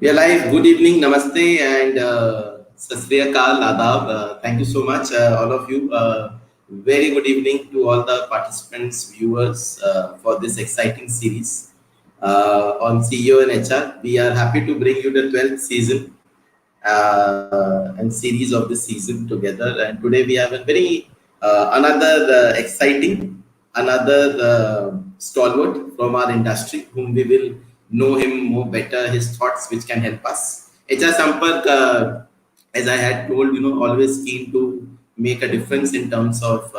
We are live. Good evening, namaste, and Sat Sri Akal, Adab. Thank you so much, all of you. Very good evening to all the participants, viewers, for this exciting series on CEO and HR. We are happy to bring you the 12th season and series of this season together. And today we have a very another exciting, another stalwart from our industry, whom we will know him more better, his thoughts, which can help us. HR Sampark, as I had told, always keen to make a difference in terms of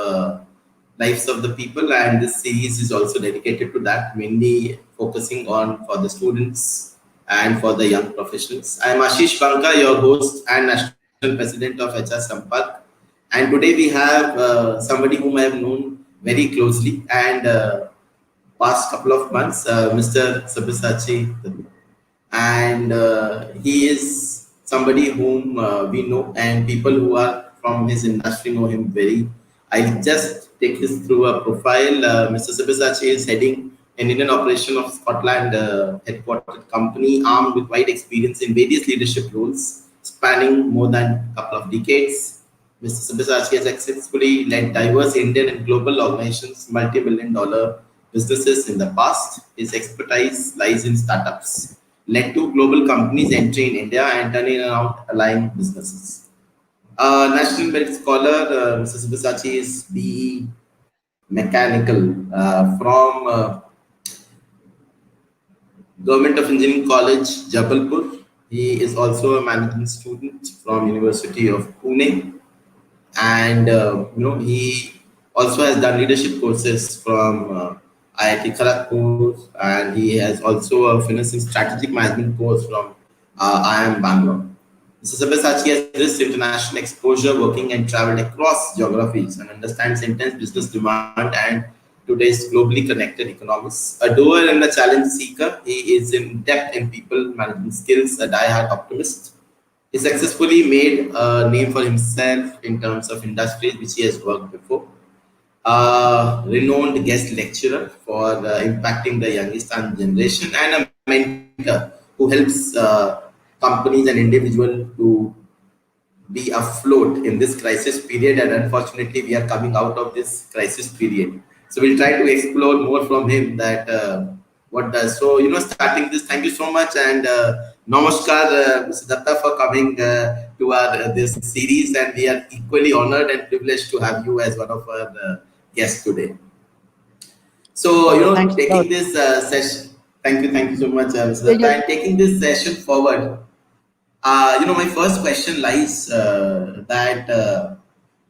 lives of the people, and this series is also dedicated to that, mainly focusing on for the students and for the young professionals. I am Ashish Banka, your host and National President of HR Sampark. And today we have somebody whom I have known very closely and past couple of months, Mr. Sabyasachi Dutta. And he is somebody whom we know, and people who are from his industry know him very. I'll just take this through a profile. Mr. Sabyasachi is heading an Indian operation of Scotland headquartered company armed with wide experience in various leadership roles spanning more than a couple of decades. Mr. Sabyasachi has successfully led diverse Indian and global organizations, multi-million dollar businesses in the past. His expertise lies in startups, led to global companies entering in India and turning around aligned businesses. National Merit Scholar, Mr. Sabyasachi is BE Mechanical from Government of Engineering College, Jabalpur. He is also a management student from University of Pune, and he also has done leadership courses from IIT Kharagpur, and he has also a finance and strategic management course from IIM Bangalore. Mr. Sabyasachi has this international exposure, working and traveled across geographies, and understands intense business demand and today's globally connected economies. A doer and a challenge seeker, he is in depth in people management skills, a die-hard optimist. He successfully made a name for himself in terms of industries which he has worked before. A renowned guest lecturer for impacting the youngest generation, and a mentor who helps companies and individuals to be afloat in this crisis period. And unfortunately, we are coming out of this crisis period. So we'll try to explore more from him that what does. So, starting this, thank you so much. And namaskar, Mr. Datta, for coming to our this series. And we are equally honored and privileged to have you as one of our guests today. So, taking this session, thank you so much, Mr. Datta, and taking this session forward. My first question lies that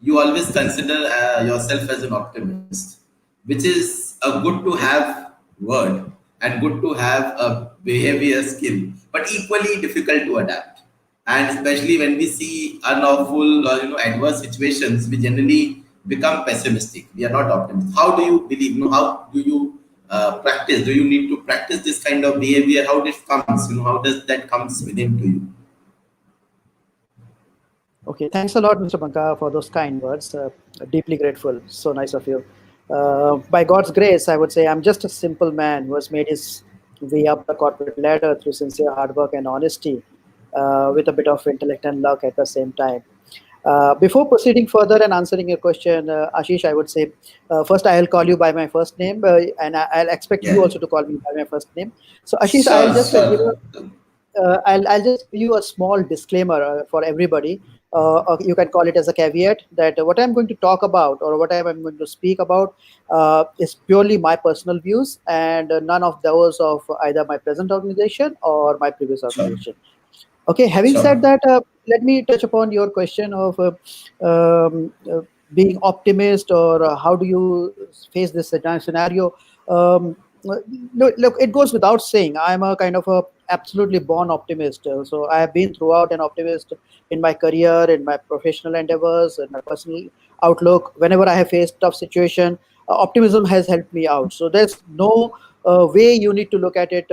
you always consider yourself as an optimist, which is a good to have word and good to have a behavior skill, but equally difficult to adapt. And especially when we see unlawful or adverse situations, we generally become pessimistic. We are not optimistic. How do you believe? How do you practice? Do you need to practice this kind of behavior? How it comes? How does that comes within to you? Okay, thanks a lot, Mr. Banka, for those kind words. Deeply grateful. So nice of you. By God's grace, I would say I'm just a simple man who has made his way up the corporate ladder through sincere hard work and honesty, with a bit of intellect and luck at the same time. Before proceeding further and answering your question, Ashish, I would say, first I'll call you by my first name, and I'll expect you also to call me by my first name. So Ashish, I'll just I'll just give you a small disclaimer for everybody. You can call it as a caveat that what I'm going to talk about or what I'm going to speak about is purely my personal views and none of those of either my present organization or my previous organization. Okay, having said that, let me touch upon your question of being optimist or how do you face this scenario. Look, it goes without saying, I'm a kind of a absolutely born optimist. So I have been throughout an optimist in my career, in my professional endeavors, in my personal outlook. Whenever I have faced tough situation, optimism has helped me out. So there's no way you need to look at it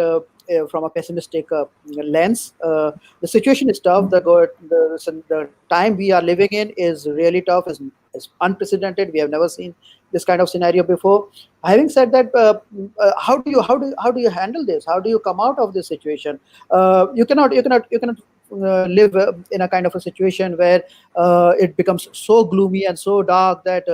from a pessimistic lens. The situation is tough. The time we are living in is really tough. Is unprecedented. We have never seen this kind of scenario before. Having said that, how do you handle this? How do you come out of this situation? You cannot live in a kind of a situation where it becomes so gloomy and so dark that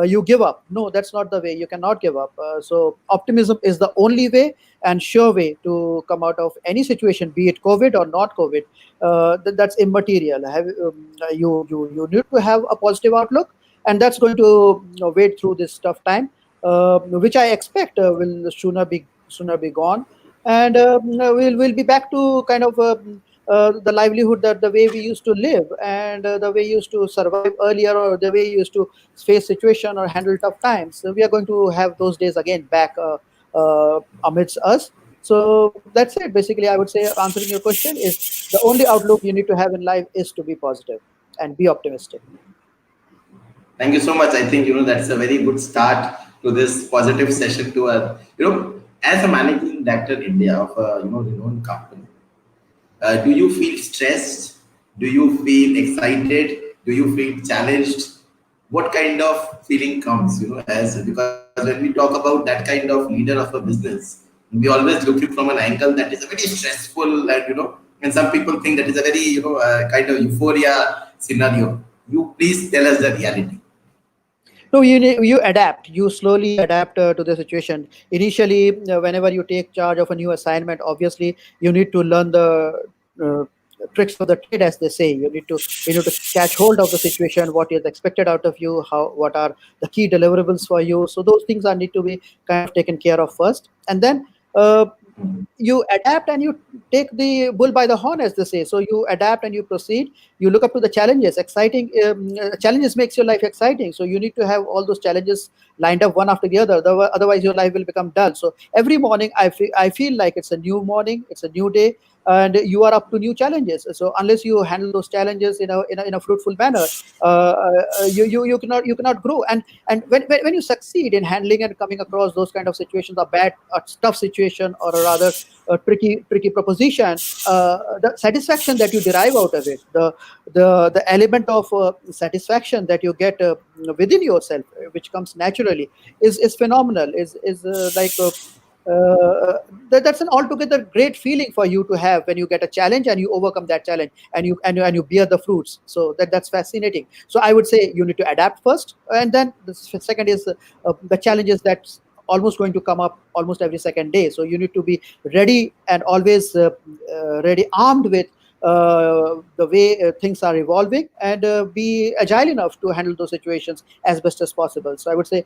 you give up. No, that's not the way. You cannot give up. So optimism is the only way and sure way to come out of any situation, be it COVID or not COVID. That's immaterial. You need to have a positive outlook, and that's going to wait through this tough time, which I expect will sooner be gone, and we'll be back to kind of the livelihood that the way we used to live, and the way we used to survive earlier, or the way we used to face situation or handle tough times. So we are going to have those days again back amidst us. So that's it. Basically, I would say answering your question is the only outlook you need to have in life is to be positive and be optimistic. Thank you so much. I think that's a very good start to this positive session. To a as a managing director in India of a renowned company, do you feel stressed? Do you feel excited? Do you feel challenged? What kind of feeling comes, as because when we talk about that kind of leader of a business, we always look it from an angle that is a very stressful, and and some people think that is a very kind of euphoria scenario. You please tell us the reality. No, you adapt. You slowly adapt to the situation. Initially, whenever you take charge of a new assignment, obviously you need to learn the uh, tricks of the trade, as they say. You need to catch hold of the situation, what is expected out of you, what are the key deliverables for you. So those things are need to be kind of taken care of first, and then. You adapt and you take the bull by the horn, as they say. So you adapt and you proceed. You look up to the challenges. Exciting challenges makes your life exciting. So you need to have all those challenges lined up one after the other. Otherwise, your life will become dull. So every morning, I feel like it's a new morning. It's a new day, and you are up to new challenges. So unless you handle those challenges in a fruitful manner, you cannot grow. And when you succeed in handling and coming across those kind of situations, a bad, a tough situation, or a rather a tricky proposition, the satisfaction that you derive out of it, the element of satisfaction that you get within yourself, which comes naturally, is phenomenal. Is like that's an altogether great feeling for you to have when you get a challenge and you overcome that challenge, and you bear the fruits. So that's fascinating. So I would say you need to adapt first, and then the second is the challenges that's almost going to come up almost every second day. So you need to be ready and always ready, armed with the way things are evolving, and be agile enough to handle those situations as best as possible. So I would say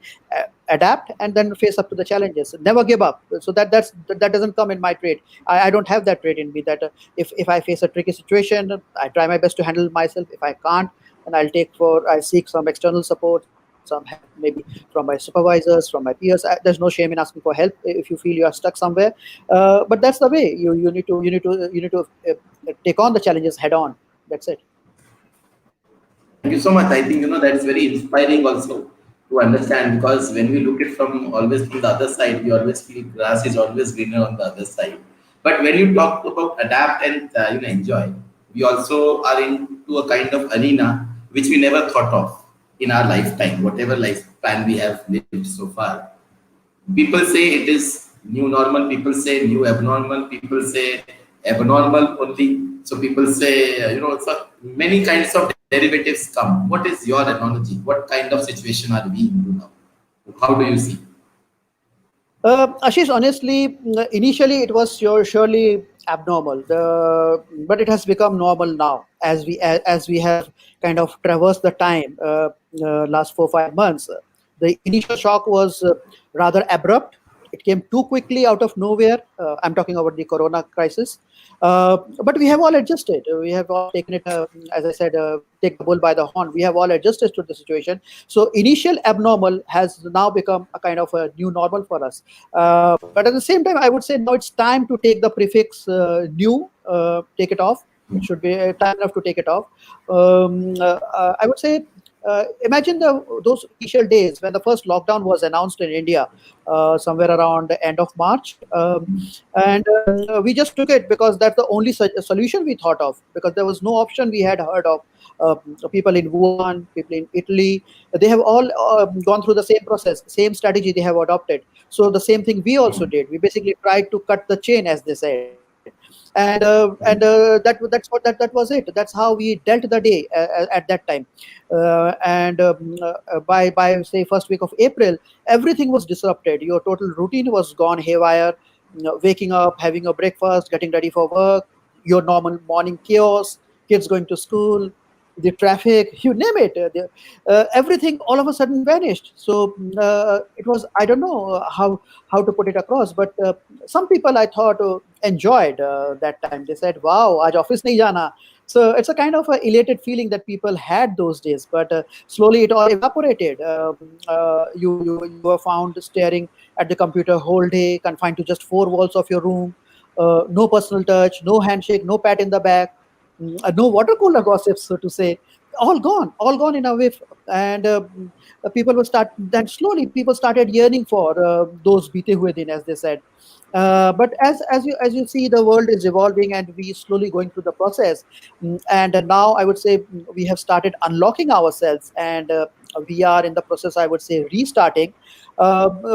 adapt and then face up to the challenges. Never give up. So that doesn't come in my trait. I don't have that trait in me. That if I face a tricky situation, I try my best to handle myself. If I can't, then I'll seek some external support, some help, maybe from my supervisors, from my peers. There's no shame in asking for help if you feel you are stuck somewhere. But that's the way. You need to take on the challenges head on. That's it. Thank you so much. I think that's very inspiring also to understand, because when we look it from always from the other side, we always feel grass is always greener on the other side. But when you talk about adapt and enjoy, we also are into a kind of arena which we never thought of in our lifetime, whatever lifespan we have lived so far. People say it is new normal. People say new abnormal. People say abnormal only. So people say, so many kinds of derivatives come. What is your analogy? What kind of situation are we in now? How do you see? Ashish, honestly, initially it was surely abnormal, but it has become normal now as we have kind of traversed the time, last 4 5 months. The initial shock was rather abrupt. It came too quickly out of nowhere. I'm talking about the Corona crisis. But we have all adjusted. We have all taken it, as I said, take the bull by the horn. We have all adjusted to the situation. So initial abnormal has now become a kind of a new normal for us. But at the same time, I would say now it's time to take the prefix new, take it off. It should be time enough to take it off. I would say imagine those initial days when the first lockdown was announced in India, somewhere around the end of March. And we just took it because that's the only solution we thought of, because there was no option we had heard of. People in Wuhan, people in Italy, they have all gone through the same process, same strategy they have adopted. So the same thing we also did. We basically tried to cut the chain, as they said, and that was it. That's how we dealt the day at that time. And by say first week of April, everything was disrupted. Your total routine was gone haywire. Waking up, having a breakfast, getting ready for work, your normal morning chaos, kids going to school, the traffic, you name it. Everything all of a sudden vanished. So it was, I don't know how to put it across, but some people I thought enjoyed that time. They said, "Wow, aaj office nahi jana." So it's a kind of a elated feeling that people had those days, but slowly it all evaporated. You were found staring at the computer whole day, confined to just four walls of your room. No personal touch, no handshake, no pat in the back, no water cooler gossips, so to say. All gone in a whiff. And people will start. Then slowly, people started yearning for those bite hue din, as they said. But as you see, the world is evolving, and we slowly going through the process. And now I would say we have started unlocking ourselves, and we are in the process, I would say, restarting.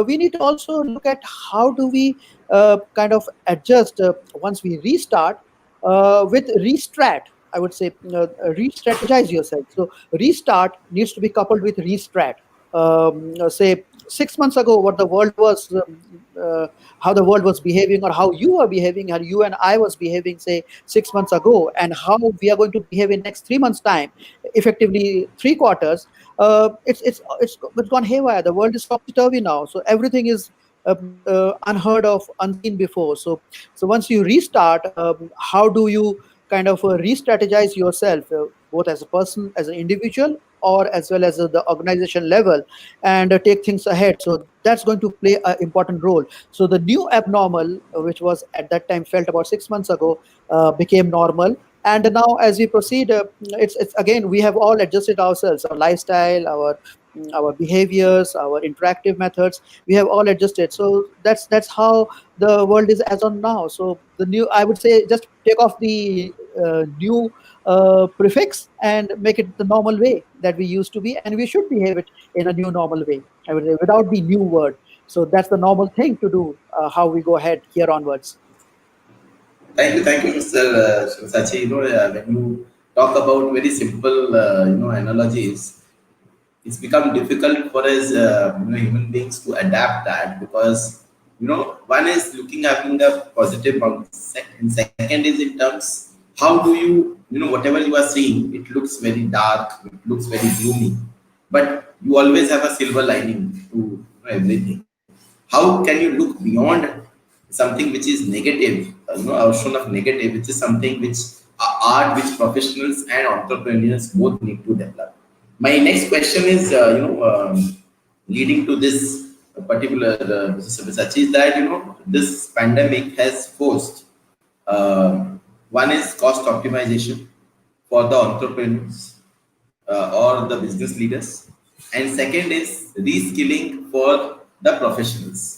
We need to also look at how do we kind of adjust once we restart with restrat. I would say re-strategize yourself. So restart needs to be coupled with restrat. Say 6 months ago, what the world was, how the world was behaving, or how you were behaving, how you and I was behaving, say 6 months ago, and how we are going to behave in next 3 months' time, effectively 3 quarters. It's gone haywire. The world is topsy turvy now. So everything is unheard of, unseen before. So once you restart, how do you kind of re-strategize yourself, both as a person, as an individual, or as well as the organization level, and take things ahead? So that's going to play an important role. So the new abnormal, which was at that time felt about 6 months ago, became normal. And now, as we proceed, it's again, we have all adjusted ourselves, our lifestyle, our behaviors, our interactive methods. We have all adjusted. So that's how the world is as on now. So the new, I would say, just take off the new prefix and make it the normal way that we used to be, and we should behave it in a new normal way, I would say, without the new word. So that's the normal thing to do, how we go ahead here onwards. Thank you, Mr. Sabyasachi. When you talk about very simple, analogies, it's become difficult for us, human beings to adapt that, because one is looking having the positive bounce, and second is in terms how do whatever you are seeing, it looks very dark, it looks very gloomy, but you always have a silver lining to everything. How can you look beyond something which is negative, a ocean of negative, which is something which art, which professionals and entrepreneurs both need to develop. My next question is, leading to this particular research is that this pandemic has forced, one is cost optimization for the entrepreneurs or the business leaders, and second is reskilling for the professionals.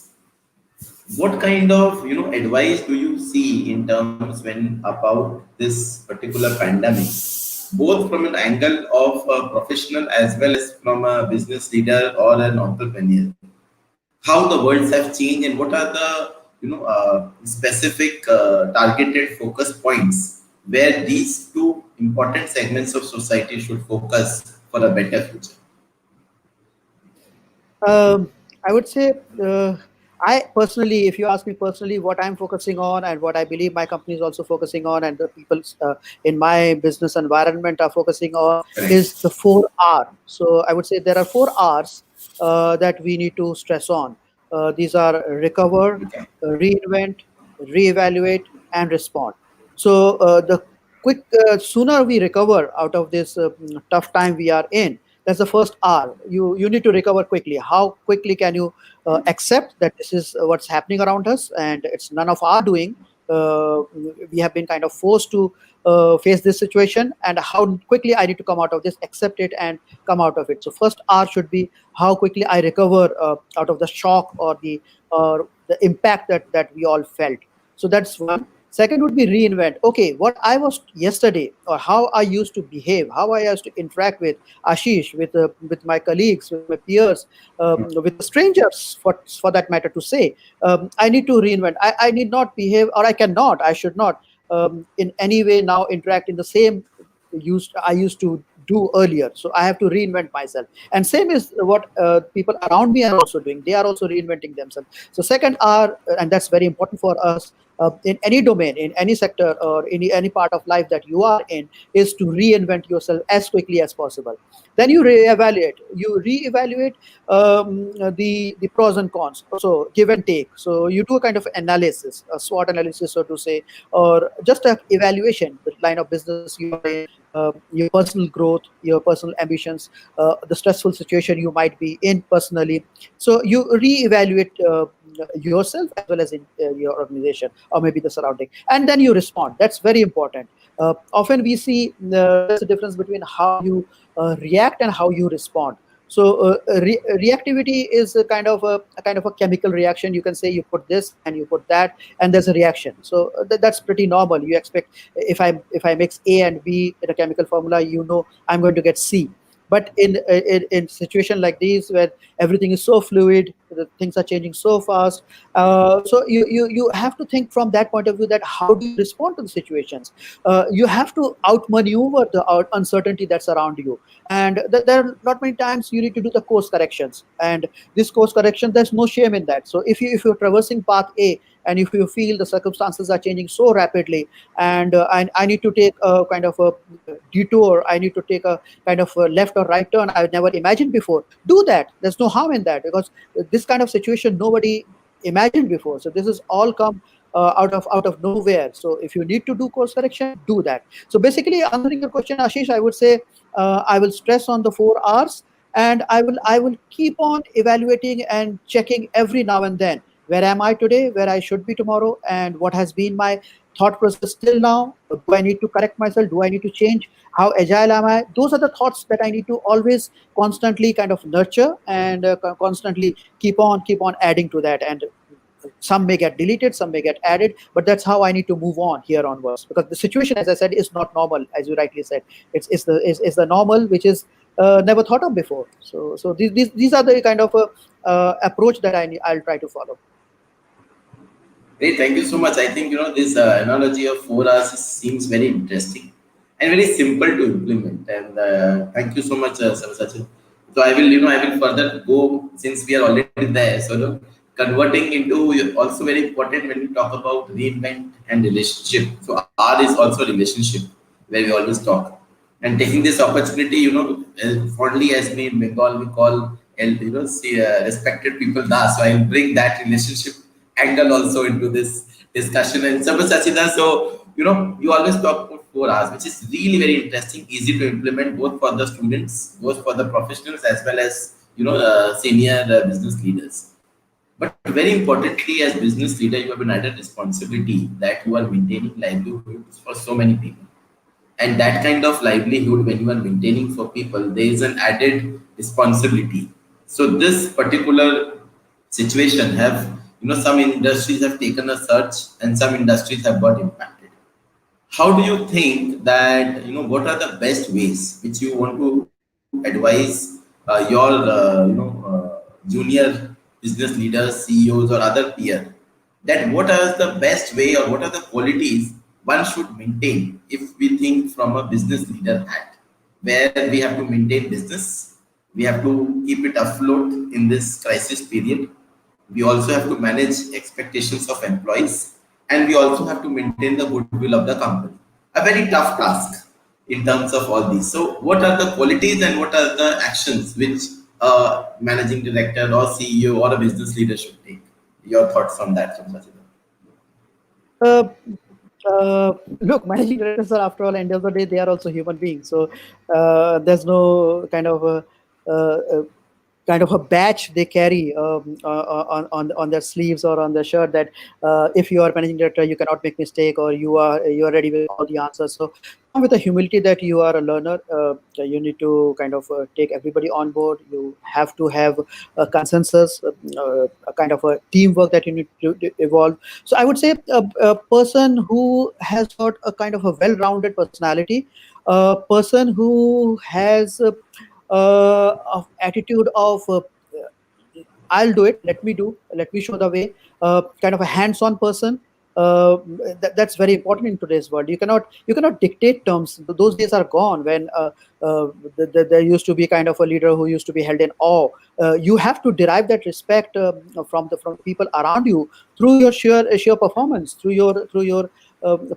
What kind of advice do you see in terms when about this particular pandemic, both from an angle of a professional as well as from a business leader or an entrepreneur? How the worlds have changed, and what are the specific targeted focus points where these two important segments of society should focus for a better future? I would say, I personally, if you ask me personally, what I'm focusing on and what I believe my company is also focusing on, and the people in my business environment are focusing on, is Correct. the 4R. So I would say there are 4Rs that we need to stress on. These are recover, Okay. reinvent, reevaluate, and respond. So the quick sooner we recover out of this tough time we are in, that's the first R. You need to recover quickly. How quickly can you accept that this is what's happening around us, and it's none of our doing? we have been kind of forced to face this situation, and how quickly I need to come out of this, accept it, and come out of it. So first R should be how quickly I recover out of the shock or the impact that we all felt. So that's one. Second would be reinvent. Okay, what I was yesterday, or how I used to behave, how I used to interact with Ashish, with my colleagues, with my peers, with the strangers, for that matter to say. I need to reinvent. I need not behave, or I cannot, I should not, in any way now interact in the same I used to do earlier. So I have to reinvent myself. And same is what people around me are also doing. They are also reinventing themselves. So second are, and that's very important for us, in any domain, in any sector, or in any part of life that you are in, is to reinvent yourself as quickly as possible. Then you reevaluate. You reevaluate the pros and cons. So give and take. So you do a kind of analysis, a SWOT analysis, so to say, or just a evaluation, the line of business you are in, your personal growth, your personal ambitions, the stressful situation you might be in personally. So you reevaluate yourself as well as in your organization or maybe the surrounding, and then you respond. That's very important. Often we see there's a difference between how you react and how you respond. So reactivity is a kind of a chemical reaction. You can say you put this and you put that, and there's a reaction. So that's pretty normal. You expect, if I mix A and B in a chemical formula, I'm going to get C. But in situation like these, where everything is so fluid, the things are changing so fast, so you have to think from that point of view, that how do you respond to the situations. You have to outmaneuver the uncertainty that's around you, and there are not many times you need to do the course corrections. And this course correction, there's no shame in that. So if you're traversing path A, and if you feel the circumstances are changing so rapidly, and I need to take a kind of a detour, I need to take a kind of a left or right turn I never imagined before, do that. There's no harm in that, because this kind of situation nobody imagined before. So this is all come out of nowhere. So if you need to do course correction, do that. So basically, answering your question, Ashish, I would say I will stress on the 4 R's, and I will keep on evaluating and checking every now and then, where am I today, where I should be tomorrow, and what has been my thought process till now. Do I need to correct myself? Do I need to change? How agile am I? Those are the thoughts that I need to always constantly kind of nurture, and constantly keep on adding to that. And some may get deleted, some may get added, but that's how I need to move on here onwards, because the situation, as I said, is not normal, as you rightly said. It's the normal, which is never thought of before. So these are the kind of approach that I'll try to follow. Great, thank you so much. I think this analogy of 4 hours seems very interesting and very simple to implement. And thank you so much, Sabyasachi. So I will further go, since we are already there. So converting into also very important when we talk about reinvent and relationship. So R is also relationship, where we always talk. And taking this opportunity, fondly as me in Bengal we call, respected people da. So I'll bring that relationship angle also into this discussion. And Sabyasachi, so you always talk about 4 hours, which is really very interesting, easy to implement both for the students, both for the professionals, as well as senior business leaders. But very importantly, as business leader, you have an added responsibility that you are maintaining livelihoods for so many people. And that kind of livelihood, when you are maintaining for people, there is an added responsibility. So this particular situation have, some industries have taken a surge and some industries have got impacted. How do you think that, what are the best ways which you want to advise your junior business leaders, CEOs, or other peer, that what are the best way or what are the qualities one should maintain if we think from a business leader hat, where we have to maintain business, we have to keep it afloat in this crisis period, we also have to manage expectations of employees, and we also have to maintain the goodwill of the company. A very tough task in terms of all these. So, what are the qualities and what are the actions which a managing director or CEO or a business leader should take? Your thoughts on that, Sachin? Uh, Look, managing directors are, after all, end of the day, they are also human beings. So there's no kind of kind of a badge they carry on their sleeves or on their shirt, that if you are managing director, you cannot make mistake, or you are ready with all the answers. So come with the humility that you are a learner. You need to kind of take everybody on board. You have to have a consensus, a kind of a teamwork that you need to evolve. So I would say a person who has got a kind of a well-rounded personality, a person who has of attitude of I'll do it. Let me do. Let me show the way. Kind of a hands-on person. That's very important in today's world. You cannot dictate terms. Those days are gone when there used to be kind of a leader who used to be held in awe. You have to derive that respect from the people around you through your sheer performance, through your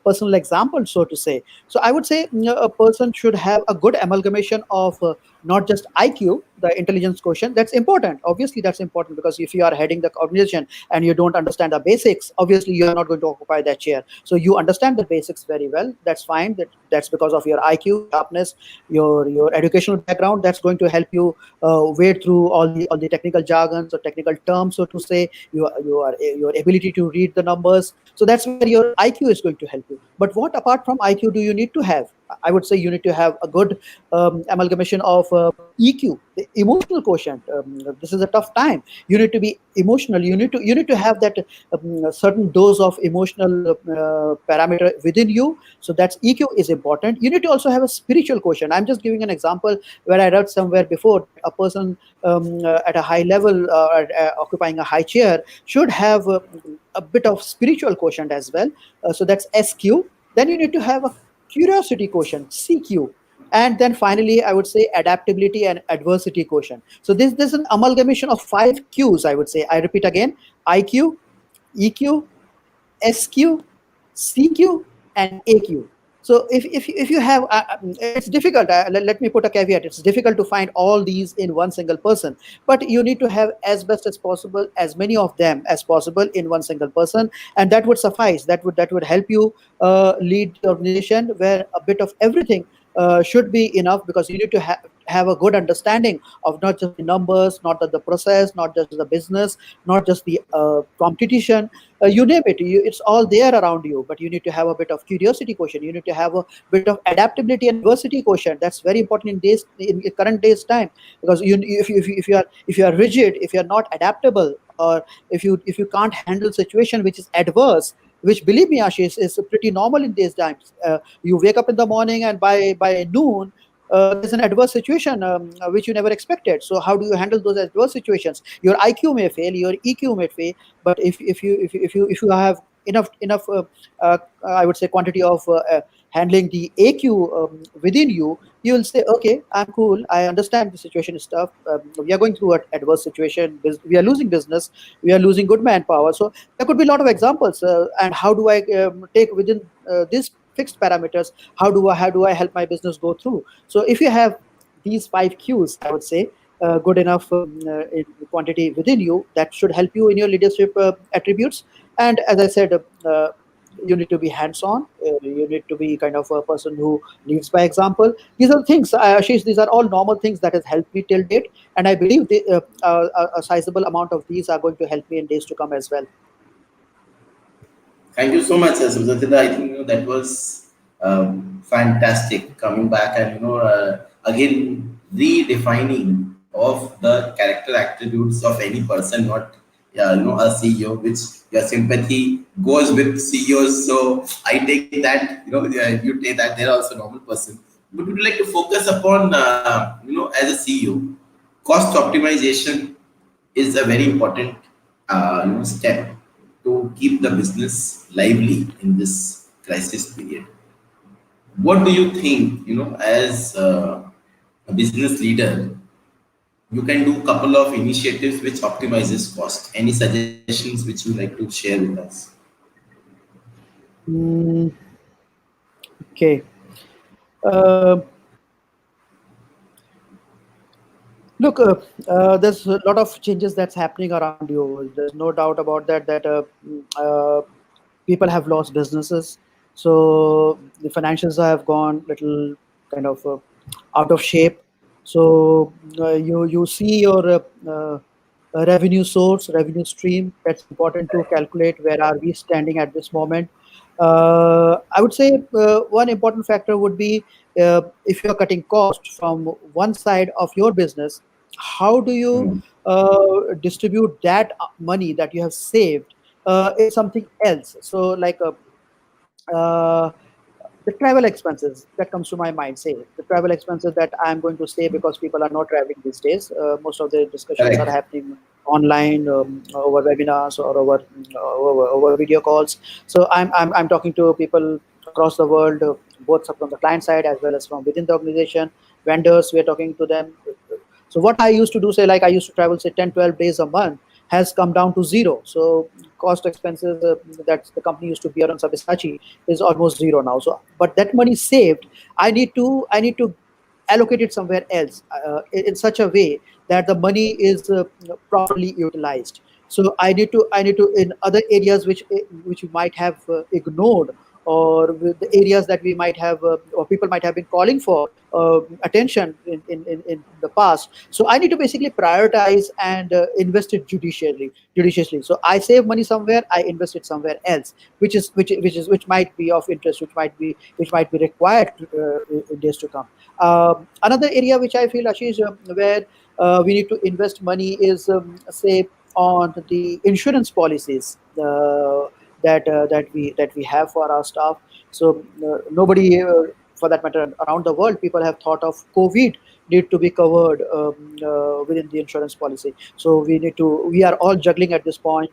personal example, so to say. So I would say a person should have a good amalgamation of not just IQ, the intelligence quotient. That's important. Obviously, that's important, because if you are heading the organization and you don't understand the basics, obviously you are not going to occupy that chair. So you understand the basics very well. That's fine. That's because of your IQ, sharpness, your educational background. That's going to help you wade through all the technical jargons or technical terms, so to say. Your ability to read the numbers. So that's where your IQ is going to help you. But what apart from IQ do you need to have? I would say you need to have a good amalgamation of EQ, the emotional quotient. This is a tough time. You need to be emotional. You need to have that certain dose of emotional parameter within you. So that's EQ is important. You need to also have a spiritual quotient. I'm just giving an example where I read somewhere before that a person at a high level, occupying a high chair, should have a bit of spiritual quotient as well. So that's SQ. Then you need to have a curiosity quotient, CQ. And then finally, I would say adaptability and adversity quotient. So this is an amalgamation of 5 Qs, I would say. I repeat again: IQ, EQ, SQ, CQ, and AQ. So if you have, it's difficult. Let me put a caveat. It's difficult to find all these in one single person, but you need to have as best as possible, as many of them as possible in one single person, and that would suffice. That would help you lead the organization where a bit of everything should be enough, because you need to have a good understanding of not just the numbers, not just the process, not just the business, not just the competition. You name it, it's all there around you. But you need to have a bit of curiosity quotient. You need to have a bit of adaptability and adversity quotient. That's very important in current days time, because if you are rigid, if you are not adaptable, or if you can't handle situation which is adverse, which, believe me, Ashish, is pretty normal in these times. You wake up in the morning, and by noon, there's an adverse situation which you never expected. So how do you handle those adverse situations? Your IQ may fail, your EQ may fail, but if you have enough I would say quantity of handling the AQ within you, you will say, okay, I'm cool. I understand the situation is tough. We are going through an adverse situation. We are losing business. We are losing good manpower. So there could be a lot of examples. And how do I take within these fixed parameters? How do I help my business go through? So if you have these 5 Qs, I would say, good enough in quantity within you, that should help you in your leadership attributes. And as I said, you need to be hands-on. You need to be kind of a person who leads by example. These are things, Ashish. These are all normal things that has helped me till date, and I believe a sizable amount of these are going to help me in days to come as well. Thank you so much, Sabyasachi. I think that was fantastic. Coming back and again redefining of the character attributes of any person, not a CEO. Which your sympathy goes with CEOs. So I take that. You take that. They're also normal person. But would you like to focus upon as a CEO, cost optimization is a very important step to keep the business lively in this crisis period. What do you think, as a business leader, you can do a couple of initiatives which optimizes cost? Any suggestions which you like to share with us? Mm, okay. Uh, Look, there's a lot of changes that's happening around you. There's no doubt about that. People have lost businesses, so the financials have gone little kind of out of shape. So you see your revenue source, revenue stream. That's important to calculate where are we standing at this moment. I would say one important factor would be if you are cutting cost from one side of your business, how do you distribute that money that you have saved in something else? So like uh, the travel expenses that comes to my mind, say the travel expenses that I'm going to say, because people are not traveling these days. Most of the discussions are Correct. happening online, over webinars or over video calls. So I'm talking to people across the world, both from the client side as well as from within the organization. Vendors, we are talking to them. So what I used to do, say like I used to travel say 10, 12 days a month, has come down to zero. So cost expenses that the company used to bear on Sabyasachi is almost zero now. So but that money saved, I need to allocate it somewhere else in such a way that the money is properly utilized. So I need to in other areas which we might have ignored, or with the areas that we might have or people might have been calling for attention in the past. So I need to basically prioritize and invest it judiciously. So I save money somewhere, I invest it somewhere else, which might be of interest, which might be required in days to come. Another area which I feel, Ashish, where we need to invest money is, say, on the insurance policies that we have for our staff. So nobody, for that matter, around the world, people have thought of COVID need to be covered within the insurance policy. So we are all juggling at this point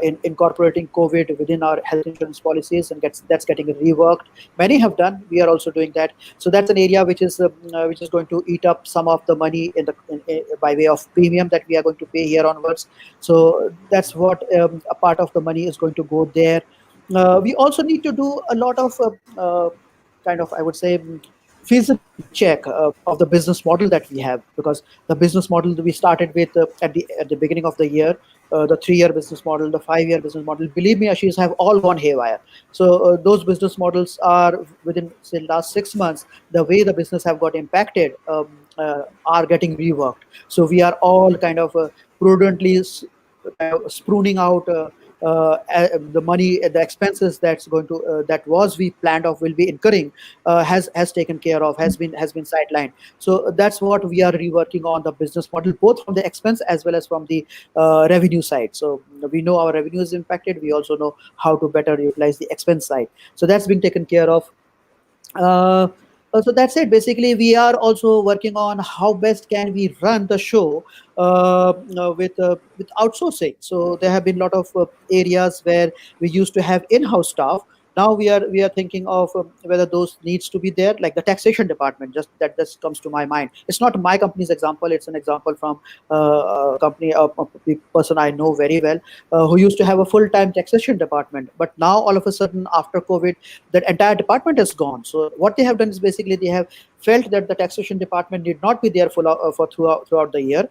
in incorporating COVID within our health insurance policies, and that's getting reworked. Many have done. We are also doing that. So that's an area which is going to eat up some of the money by way of premium that we are going to pay here onwards. So that's what a part of the money is going to go there. We also need to do a lot of kind of, I would say, feasibility check of the business model that we have, because the business model that we started with at the beginning of the year, the 3-year business model, the 5-year business model, believe me, Ashish, have all gone haywire. So those business models are within, say, last 6 months, the way the business have got impacted are getting reworked. So we are all kind of prudently kind of spooning out the money, the expenses that was we planned of will be incurring, has taken care of, has been sidelined. So that's what we are reworking on the business model, both from the expense as well as from the revenue side. So we know our revenue is impacted, we also know how to better utilize the expense side. So that's been taken care of. uh, so that's it. Basically, we are also working on how best can we run the show with outsourcing. So there have been a lot of areas where we used to have in-house staff. Now we are thinking of whether those needs to be there, like the taxation department. Just that this comes to my mind. It's not my company's example. It's an example from a company, a person I know very well, who used to have a full-time taxation department. But now all of a sudden, after COVID, that entire department is gone. So what they have done is basically they have felt that the taxation department need not be there for throughout the year.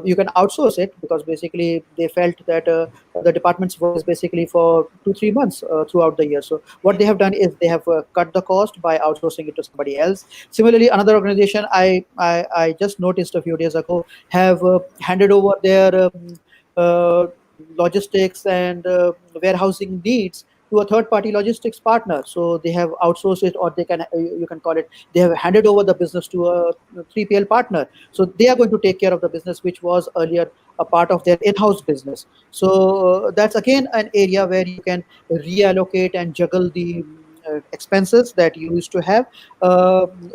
You can outsource it, because basically they felt that the department's work is basically for 2-3 months throughout the year. So what they have done is they have cut the cost by outsourcing it to somebody else. Similarly, another organization I just noticed a few days ago have handed over their uh, logistics and warehousing needs to a third party logistics partner. So they have outsourced it, or they can, you can call it, they have handed over the business to a 3PL partner. So they are going to take care of the business which was earlier a part of their in-house business. So that's again an area where you can reallocate and juggle the expenses that you used to have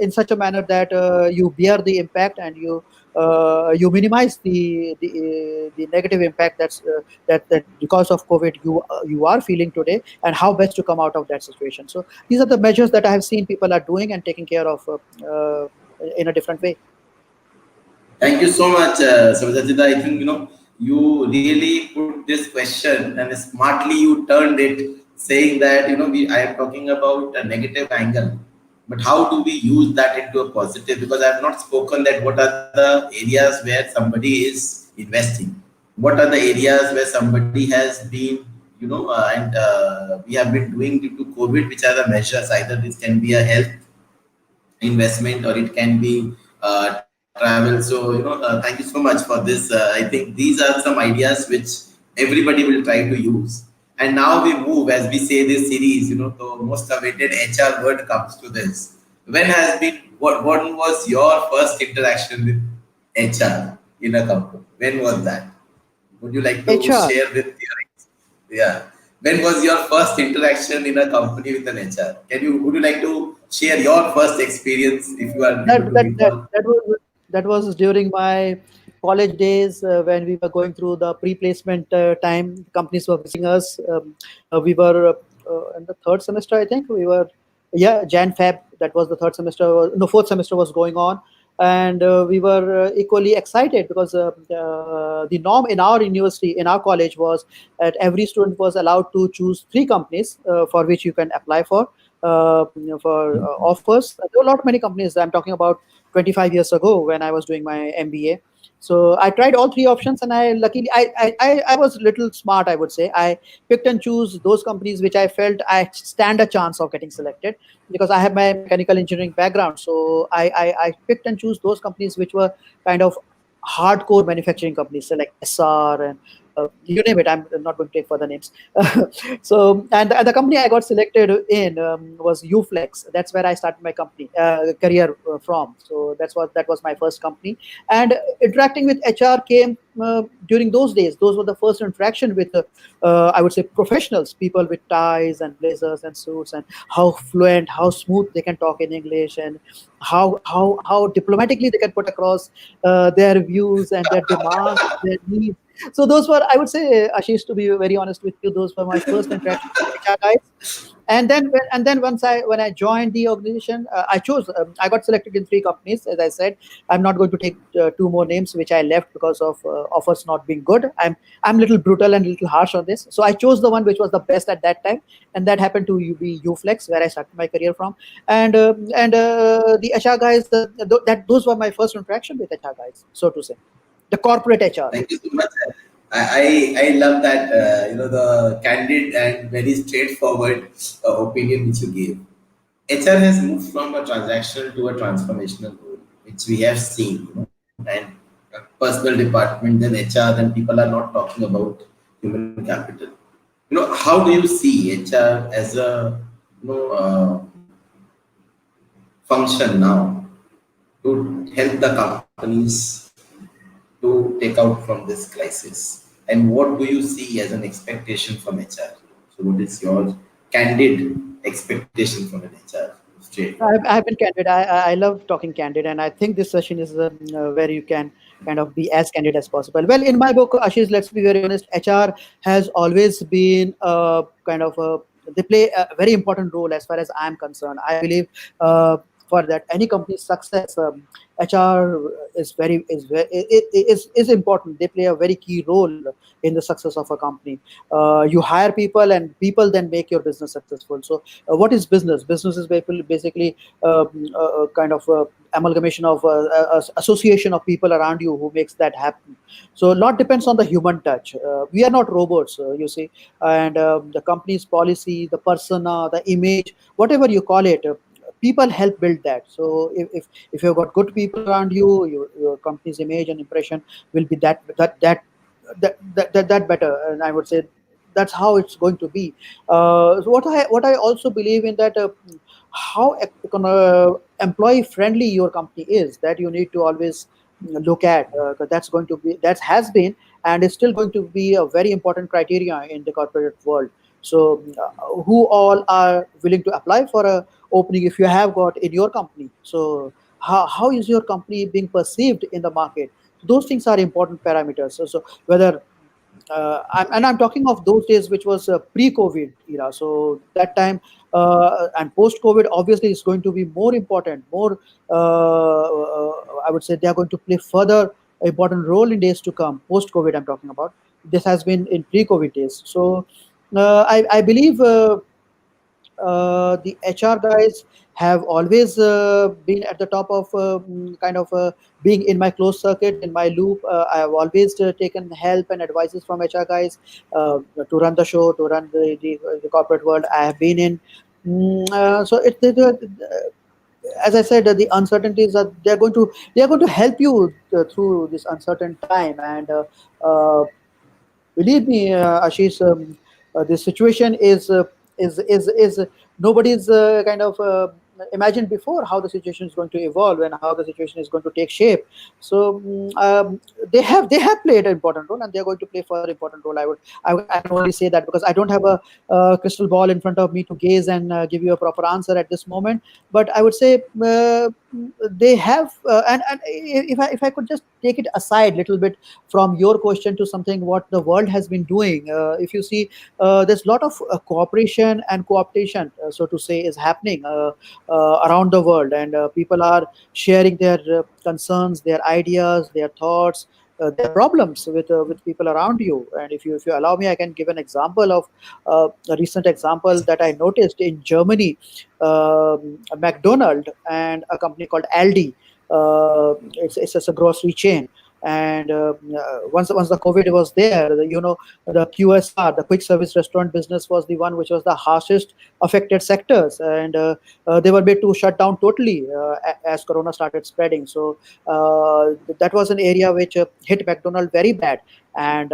in such a manner that you bear the impact, and you minimize the negative impact that because of COVID you are feeling today, and how best to come out of that situation. So these are the measures that I have seen people are doing and taking care of in a different way. Thank you so much, Sabyasachi. I think you really put this question and smartly you turned it, saying that I am talking about a negative angle, but how do we use that into a positive? Because I have not spoken that what are the areas where somebody is investing, what are the areas where somebody has been, and we have been doing due to COVID, which are the measures. Either this can be a health investment, or it can be transport travel. So, thank you so much for this. I think these are some ideas which everybody will try to use. And now we move, as we say this series, the most awaited HR word comes to this. What was your first interaction with HR in a company? When was that? Would you like to HR. share with your, yeah. When was your first interaction in a company with an HR? Would you like to share your first experience if you are able that to that that recall? that was that was during my college days, when we were going through the pre-placement time. Companies were visiting us. We were in the third semester, I think. We were, yeah, Jan Feb. That was the third semester. No, fourth semester was going on, and we were equally excited because the norm in our university, in our college, was that every student was allowed to choose three companies for which you can apply for, for offers. There were not many companies. I'm talking about 25 years ago when I was doing my MBA. So I tried all three options, and I luckily I was a little smart, I would say. I picked and choose those companies which I felt I stand a chance of getting selected, because I have my mechanical engineering background. So I picked and choose those companies which were kind of hardcore manufacturing companies, so like SR and you name it. I'm not going to take further names. So, and the company I got selected in was Uflex. That's where I started my company career from. So that was my first company. And interacting with HR came during those days. Those were the first interaction with I would say professionals, people with ties and blazers and suits, and how fluent, how smooth they can talk in English, and how diplomatically they can put across their views and their demands, their needs. So those were, I would say, Ashish, to be very honest with you, those were my first interaction with HR guys. And then when I joined the organization, I got selected in three companies. As I said, I'm not going to take two more names which I left because of offers not being good. I'm a little brutal and a little harsh on this, so I chose the one which was the best at that time, and that happened to be Uflex, where I started my career from. And the HR guys, those were my first interaction with HR guys, so to say, the corporate HR. Thank you so much. I love that, the candid and very straightforward opinion which you gave. HR has moved from a transactional to a transformational role, which we have seen, and personal department, then HR, then people are not talking about human capital. How do you see HR as a function now to help the companies to take out from this crisis? And what do you see as an expectation from HR? So, what is your candid expectation from an HR? Straightforward. I've been candid. I love talking candid, and I think this session is where you can kind of be as candid as possible. Well, in my book, Ashish, let's be very honest. HR has always been kind of they play a very important role as far as I'm concerned. I believe for that any company's success, HR is important. They play a very key role in the success of a company. You hire people, and people then make your business successful. So what is business? Business is basically kind of amalgamation of association of people around you who makes that happen. So a lot depends on the human touch. We are not robots, you see, and the company's policy, the persona, the image, whatever you call it. People help build that. So if you've got good people around you, your company's image and impression will be that better. And I would say that's how it's going to be. So what I also believe in that how employee friendly your company is, that you need to always look at, 'cause that's going to be, that has been and is still going to be a very important criteria in the corporate world. So who all are willing to apply for a opening if you have got in your company? So how is your company being perceived in the market? Those things are important parameters. So whether I'm talking of those days, which was pre-COVID era. So that time and post-COVID, obviously, is going to be more important. More, I would say, they are going to play further important role in days to come. Post-COVID, I'm talking about. This has been in pre-COVID days. So I believe. The HR guys have always been at the top of kind of being in my closed circuit, in my loop. I have always taken help and advices from HR guys to run the show, to run the corporate world I have been in. So as I said, the uncertainties are they are going to help you through this uncertain time. And believe me, Ashish, the situation is nobody's kind of imagined before how the situation is going to evolve and how the situation is going to take shape. So they have played an important role, and they are going to play further important role. I can only say that because I don't have a crystal ball in front of me to gaze and give you a proper answer at this moment. But I would say they have, and if I could just take it aside a little bit from your question to something what the world has been doing. If you see, there's a lot of cooperation and cooptation, so to say, is happening around the world, and people are sharing their concerns, their ideas, their thoughts. Their problems with people around you. And if you allow me, I can give an example of a recent example that I noticed in Germany. A McDonald and a company called Aldi. It's a grocery chain. And once the COVID was there, the QSR, the quick service restaurant business, was the one which was the harshest affected sectors, and they were made to shut down totally as Corona started spreading. So that was an area which hit McDonald very bad. And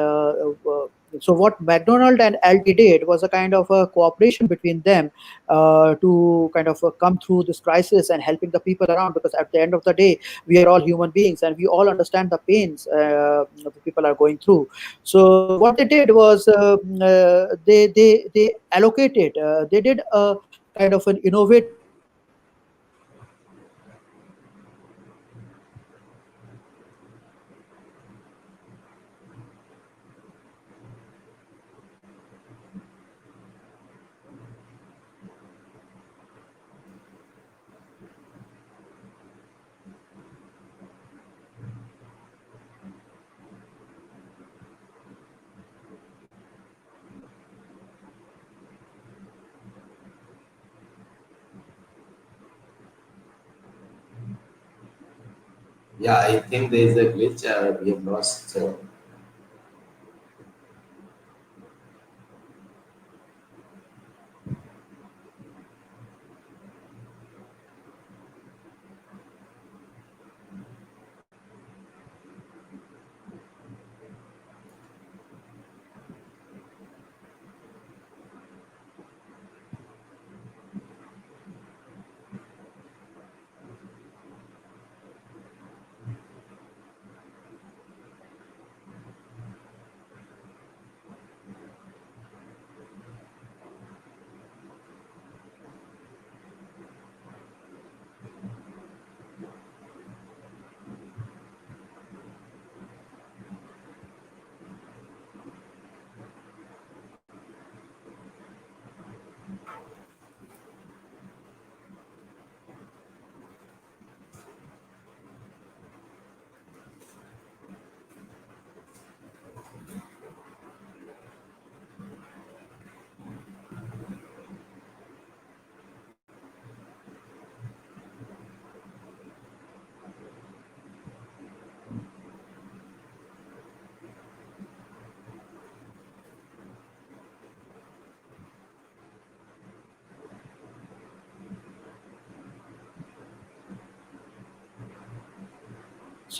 so what McDonald and Aldi did was a kind of a cooperation between them to kind of come through this crisis and helping the people around, because at the end of the day, we are all human beings and we all understand the pains the people are going through. So what they did was they allocated, they did a kind of an innovative approach where Yeah, I think there is a glitch. We have lost.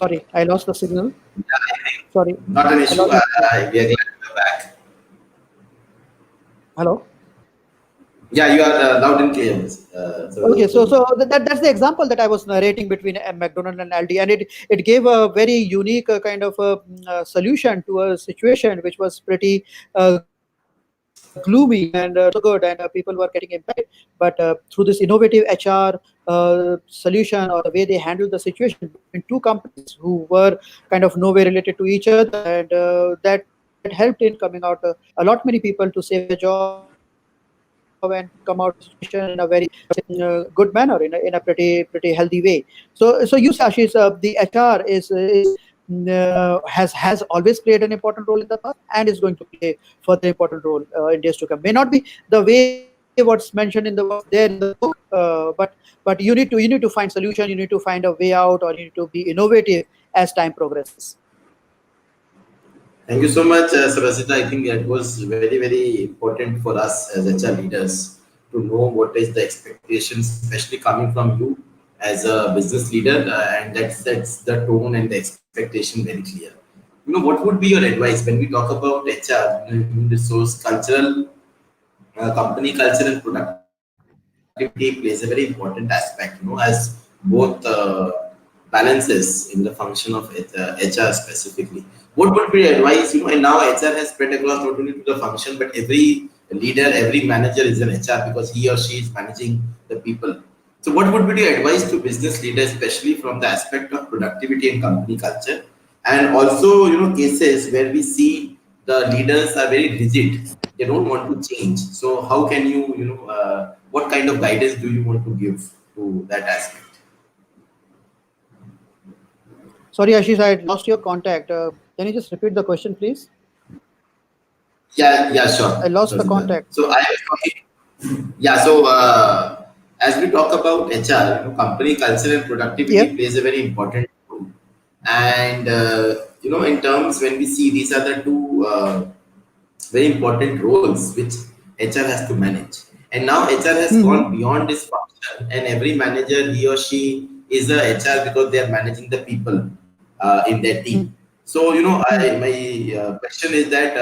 sorry, I lost the signal. Sorry, Not an I issue. lost the signal. We are glad you're back. Hello. Yeah, you are loud and clear. Okay, so that's the example that I was narrating between McDonald and Aldi, and it gave a very unique kind of solution to a situation which was pretty gloomy and not so good, and people were getting impacted. But through this innovative HR solution, or the way they handled the situation between two companies who were kind of no way related to each other, and that helped in coming out a lot many people to save their job and come out of the situation in a very good manner, in a pretty healthy way. So you say, Ashish, the HR has always played an important role in the past and is going to play further important role in days to come. May not be the way what's mentioned in the what's there in the book, but you need to find solution, you need to find a way out, or you need to be innovative as time progresses. Thank you so much, Sabyasachi. I think it was very, very important for us as HR leaders to know what is the expectations, especially coming from you. as a business leader, and that's the tone and the expectation very clear. What would be your advice when we talk about HR, human resource, cultural, company culture, and productivity plays a very important aspect. As both balances in the function of HR specifically. What would be your advice? And now HR has spread across not only to the function, but every leader, every manager is an HR because he or she is managing the people. So, what would be your advice to business leaders, especially from the aspect of productivity and company culture, and also cases where we see the leaders are very rigid, they don't want to change. So, how can what kind of guidance do you want to give to that aspect? Sorry, Ashish, I had lost your contact. Can you just repeat the question, please? Yeah, I sure, lost the Siddharth. contact. So, I was talking. Yeah, so as we talk about HR, company culture and Yeah. productivity plays a very important role. And in terms when we see these are the two very important roles which HR has to manage. And now HR has Mm-hmm. gone beyond this function, and every manager, he or she is a HR because they are managing the people in their Mm-hmm. team. So my question is that.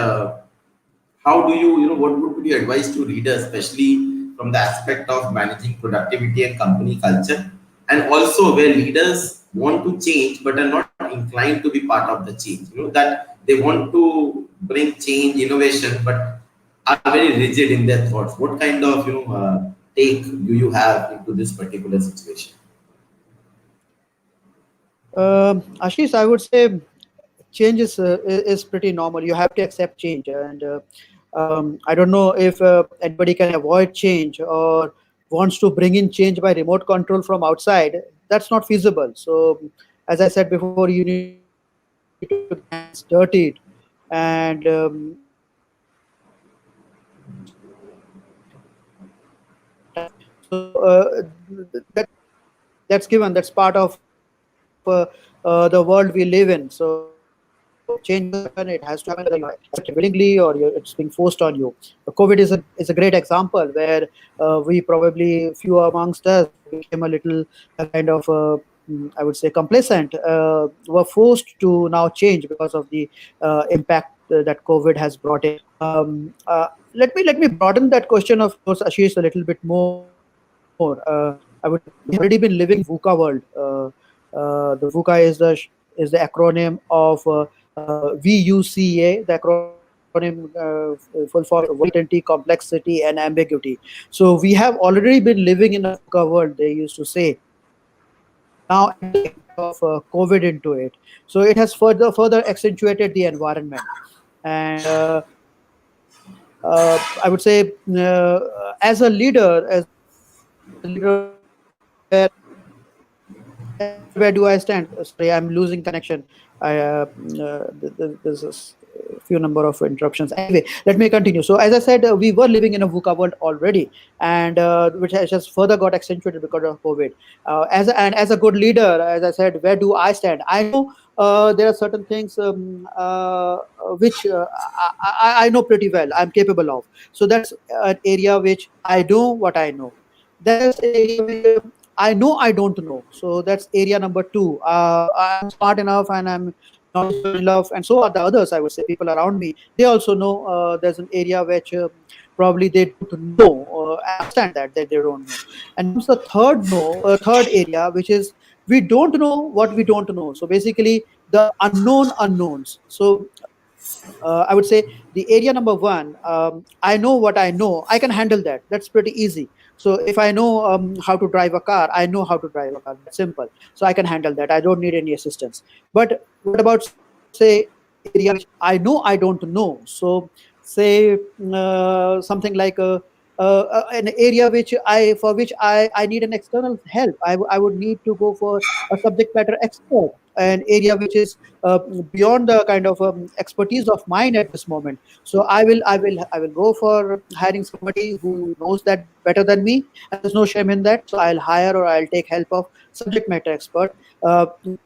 How do what would be your advice to readers, especially from the aspect of managing productivity and company culture, and also where leaders want to change but are not inclined to be part of the change, that they want to bring change, innovation, but are very rigid in their thoughts. What kind of take do you have into this particular situation? Ashish, I would say change is pretty normal. You have to accept change, and I don't know if anybody can avoid change or wants to bring in change by remote control from outside. That's not feasible. So, as I said before, you need to get your hands dirtied, and that's what you need to do to bring change from outside. So that's given. That's part of the world we live in. So change has to happen. It has to happen whether you accept it willingly or it's being forced on you. COVID is a great example where we probably few amongst us became a little kind of I would say complacent. Were forced to now change because of the impact that COVID has brought in. Let me broaden that question of yours, Ashish, a little bit more. I would say we have already been living in VUCA world. The VUCA is the acronym of VUCA. The acronym full form is uncertainty, complexity, and ambiguity. So we have already been living in a VUCA world. They used to say. Now add the impact of COVID into it. So it has further accentuated the environment. And I would say, as a leader, where do I stand? Sorry, I'm losing connection. There's few number of interruptions. Anyway, let me continue. So, as I said, we were living in a VUCA world already, and which has just further got accentuated because of COVID. As a good leader, as I said, where do I stand? I know there are certain things which I know pretty well. I'm capable of. So that's an area which I know what I know. There's an area which I know I don't know. So that's area number two. I'm smart enough and I'm knowledgeable enough, and so are the others. I would say people around me. They also know there's an area which probably they don't know. I understand that they don't know. And comes the third area, which is we don't know what we don't know. So basically, the unknown unknowns. So I would say the area number one, I know what I know. I can handle that. That's pretty easy. So if I know how to drive a car, I know how to drive a car. That's simple. So I can handle that. I don't need any assistance. But what about, say, area which I know I don't know? So say something like an area which for which I need an external help. I would need to go for a subject matter expert, an area which is beyond the kind of expertise of mine at this moment. So I will go for hiring somebody who knows that better than me, and there's no shame in that. So I'll hire or I'll take help of subject matter expert,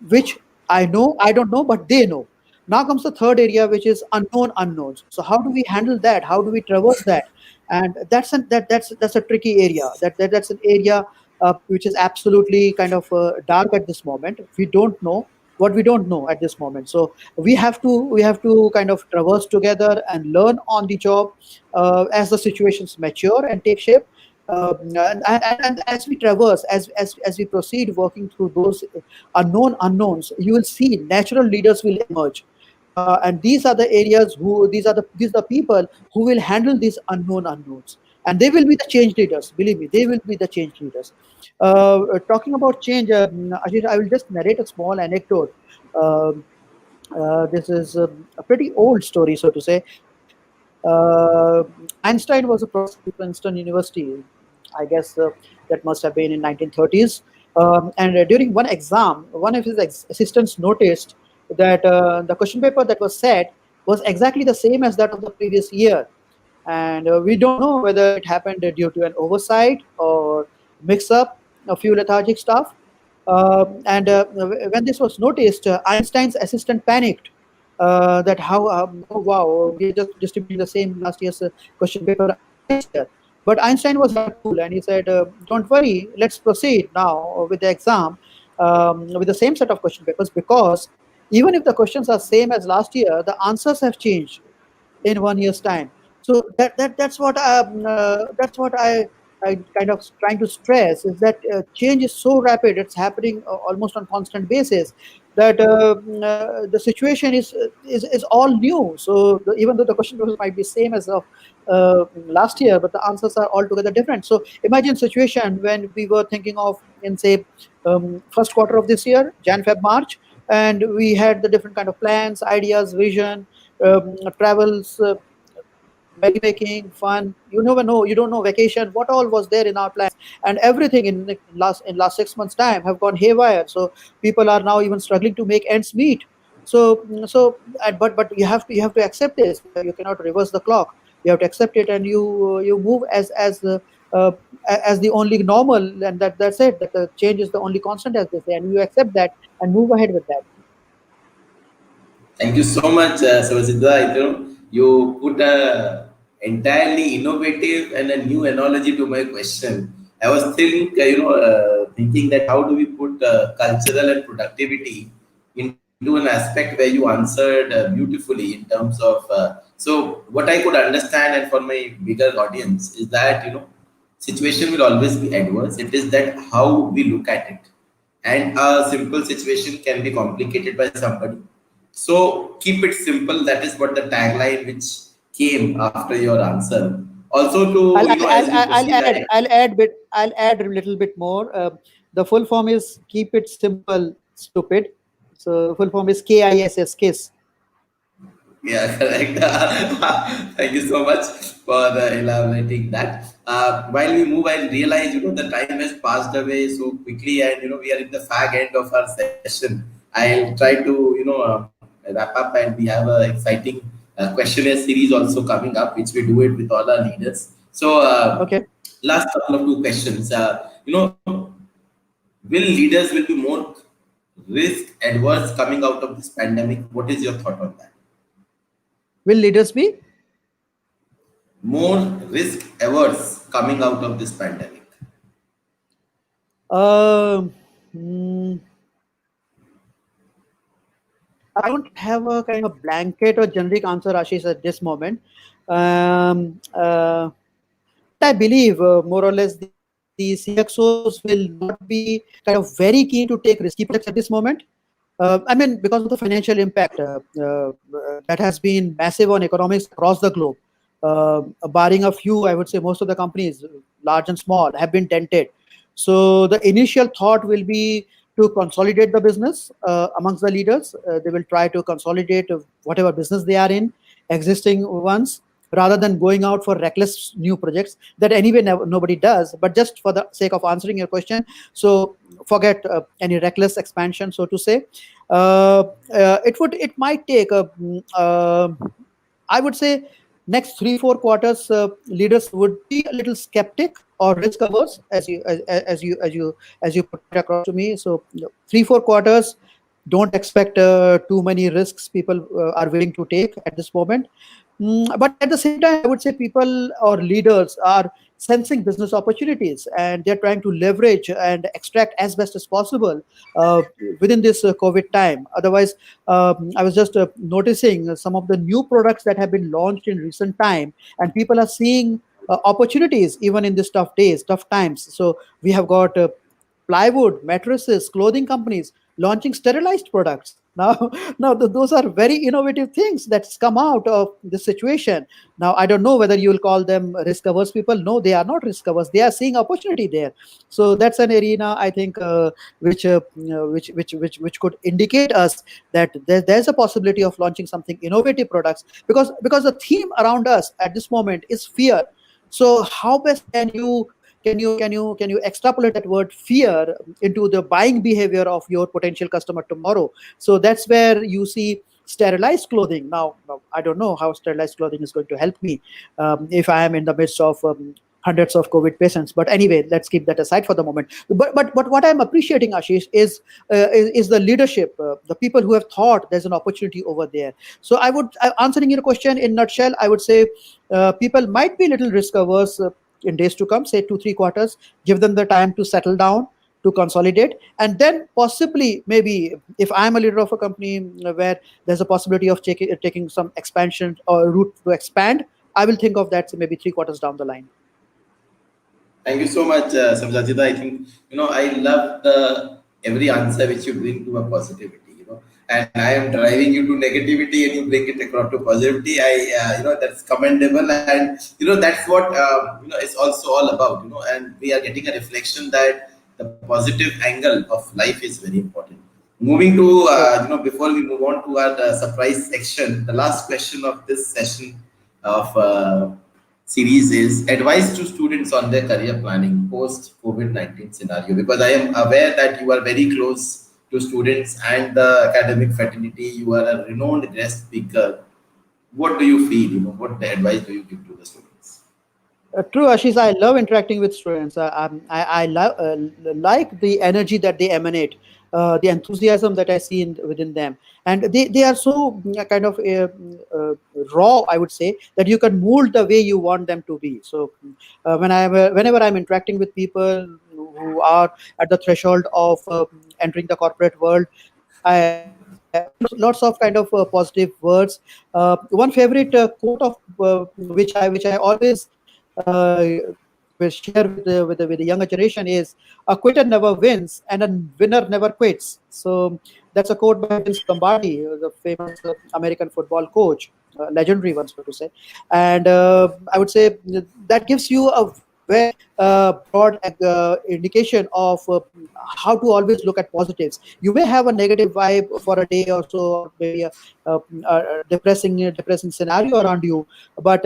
which I know I don't know, but they know. Now comes the third area, which is unknown unknowns. So how do we handle that? How do we traverse that? And that's a tricky area. That's an area. which is absolutely kind of dark at this moment. We don't know what we don't know at this moment. So we have to kind of traverse together and learn on the job as the situations mature and take shape. And as we traverse, as we proceed working through those unknown unknowns, you will see natural leaders will emerge. And these are the areas who these are the people who will handle these unknown unknowns, and they will be the change leaders. Believe me, they will be the change leaders. Talking about change, Ashish, I will just narrate a small anecdote. Um this is a pretty old story, so to say. Einstein was a professor at Princeton University. I guess that must have been in 1930s. And during one exam, one of his assistants noticed that the question paper that was set was exactly the same as that of the previous year. And we don't know whether it happened due to an oversight or mix up a few lethargic staff. And when this was noticed, Einstein's assistant panicked that how oh, wow, we are just distributing the same last year's question paper again this year. But Einstein was rather cool, and he said, "Don't worry, let's proceed now with the exam with the same set of question papers, because even if the questions are same as last year, the answers have changed in 1 year's time." So that's what I kind of trying to stress is that change is so rapid; it's happening almost on constant basis. That the situation is all new. So even though the question papers might be same as of last year, but the answers are altogether different. So imagine situation when we were thinking of in say first quarter of this year, Jan, Feb, March, and we had the different kind of plans, ideas, vision, travels, merrymaking, fun. You never know. You don't know vacation. What all was there in our plans, and everything in the last 6 months' time have gone haywire. So people are now even struggling to make ends meet. But you have to accept this. You cannot reverse the clock. You have to accept it, and you move uh, as the only normal, and that's it. That the change is the only constant, as they say, and you accept that and move ahead with that. Thank you so much, Sabyasachi. You put a entirely innovative and a new analogy to my question. I was thinking that how do we put cultural and productivity into an aspect where you answered beautifully in terms of. So what I could understand, and for my bigger audience, is that situation will always be adverse. It is that how we look at it, and a simple situation can be complicated by somebody. So keep it simple. That is what the tagline which came after your answer. Also, to as we proceed ahead. I'll add a little bit more. The full form is keep it simple, stupid. So the full form is KISS, kiss. Yeah, correct. Thank you so much for elaborating that. While we move, I realize the time has passed away so quickly, and we are in the fag end of our session. I'll try to wrap up, and we have a exciting questionnaire series also coming up, which we do it with all our leaders. So, Okay. last couple of two questions. Will leaders will be more risk adverse coming out of this pandemic? What is your thought on that? Will leaders be? More risk averse coming out of this pandemic? Um, mm, I don't have a kind of blanket or generic answer, Ashish, at this moment. But I believe more or less the CXOs will not be kind of very keen to take risky projects at this moment. I mean, because of the financial impact that has been massive on economics across the globe. Barring a few, I would say most of the companies, large and small, have been dented. So the initial thought will be to consolidate the business amongst the leaders. They will try to consolidate whatever business they are in, existing ones, rather than going out for reckless new projects that anyway nobody does. But just for the sake of answering your question, so forget any reckless expansion, so to say. It might take I would say next 3-4 quarters, leaders would be a little skeptic or risk averse, as you put it across to me. So 3-4 quarters, don't expect too many risks people are willing to take at this moment. But at the same time, I would say people or leaders are sensing business opportunities, and they're trying to leverage and extract as best as possible uh, within this COVID time. Otherwise, I was just noticing some of the new products that have been launched in recent time, and people are seeing opportunities even in these tough days, tough times. So we have got plywood, mattresses, clothing companies launching sterilized products. Now, now those are very innovative things that's come out of this situation. Now, I don't know whether you will call them risk averse people. No, they are not risk averse. They are seeing opportunity there. So that's an arena, I think, which could indicate us that there's a possibility of launching something innovative products, because the theme around us at this moment is fear. So how best can you extrapolate that word fear into the buying behavior of your potential customer tomorrow? So that's where you see sterilized clothing. Now I don't know how sterilized clothing is going to help me if I am in the midst of hundreds of COVID patients. But anyway, let's keep that aside for the moment. But what I'm appreciating, Ashish, is the leadership, the people who have thought there's an opportunity over there. So answering your question in nutshell, I would say people might be a little risk averse in days to come, say 2 3 quarters. Give them the time to settle down, to consolidate, and then possibly, maybe, if I'm a leader of a company where there's a possibility of taking some expansion or route to expand, I will think of that maybe 3 quarters down the line. Thank you so much, Samjajita. I think I love the every answer which you bring to a positivity. And I am driving you to negativity, and you bring it across to positivity. That's commendable, and that's what it's also all about. And we are getting a reflection that the positive angle of life is very important. Moving to True. before we move on to our surprise section, the last question of this session of series is advice to students on their career planning post COVID-19 scenario. Because I am aware that you are very close to students and the academic fraternity. You are a renowned guest speaker. What do you feel? What the advice do you give to the students? True, Ashish. I love interacting with students. I like the energy that they emanate, the enthusiasm that I see within them, and they are so kind of raw, I would say, that you can mold the way you want them to be. So whenever I'm interacting with people who are at the threshold of entering the corporate world, I lots of kind of positive words. One favorite quote of which I always will share with the younger generation is, "A quitter never wins, and a winner never quits." So that's a quote by Vince Lombardi, the famous American football coach, legendary one, so to say. And I would say that gives you a very broad indication of how to always look at positives. You may have a negative vibe for a day or so, or maybe a depressing scenario around you, but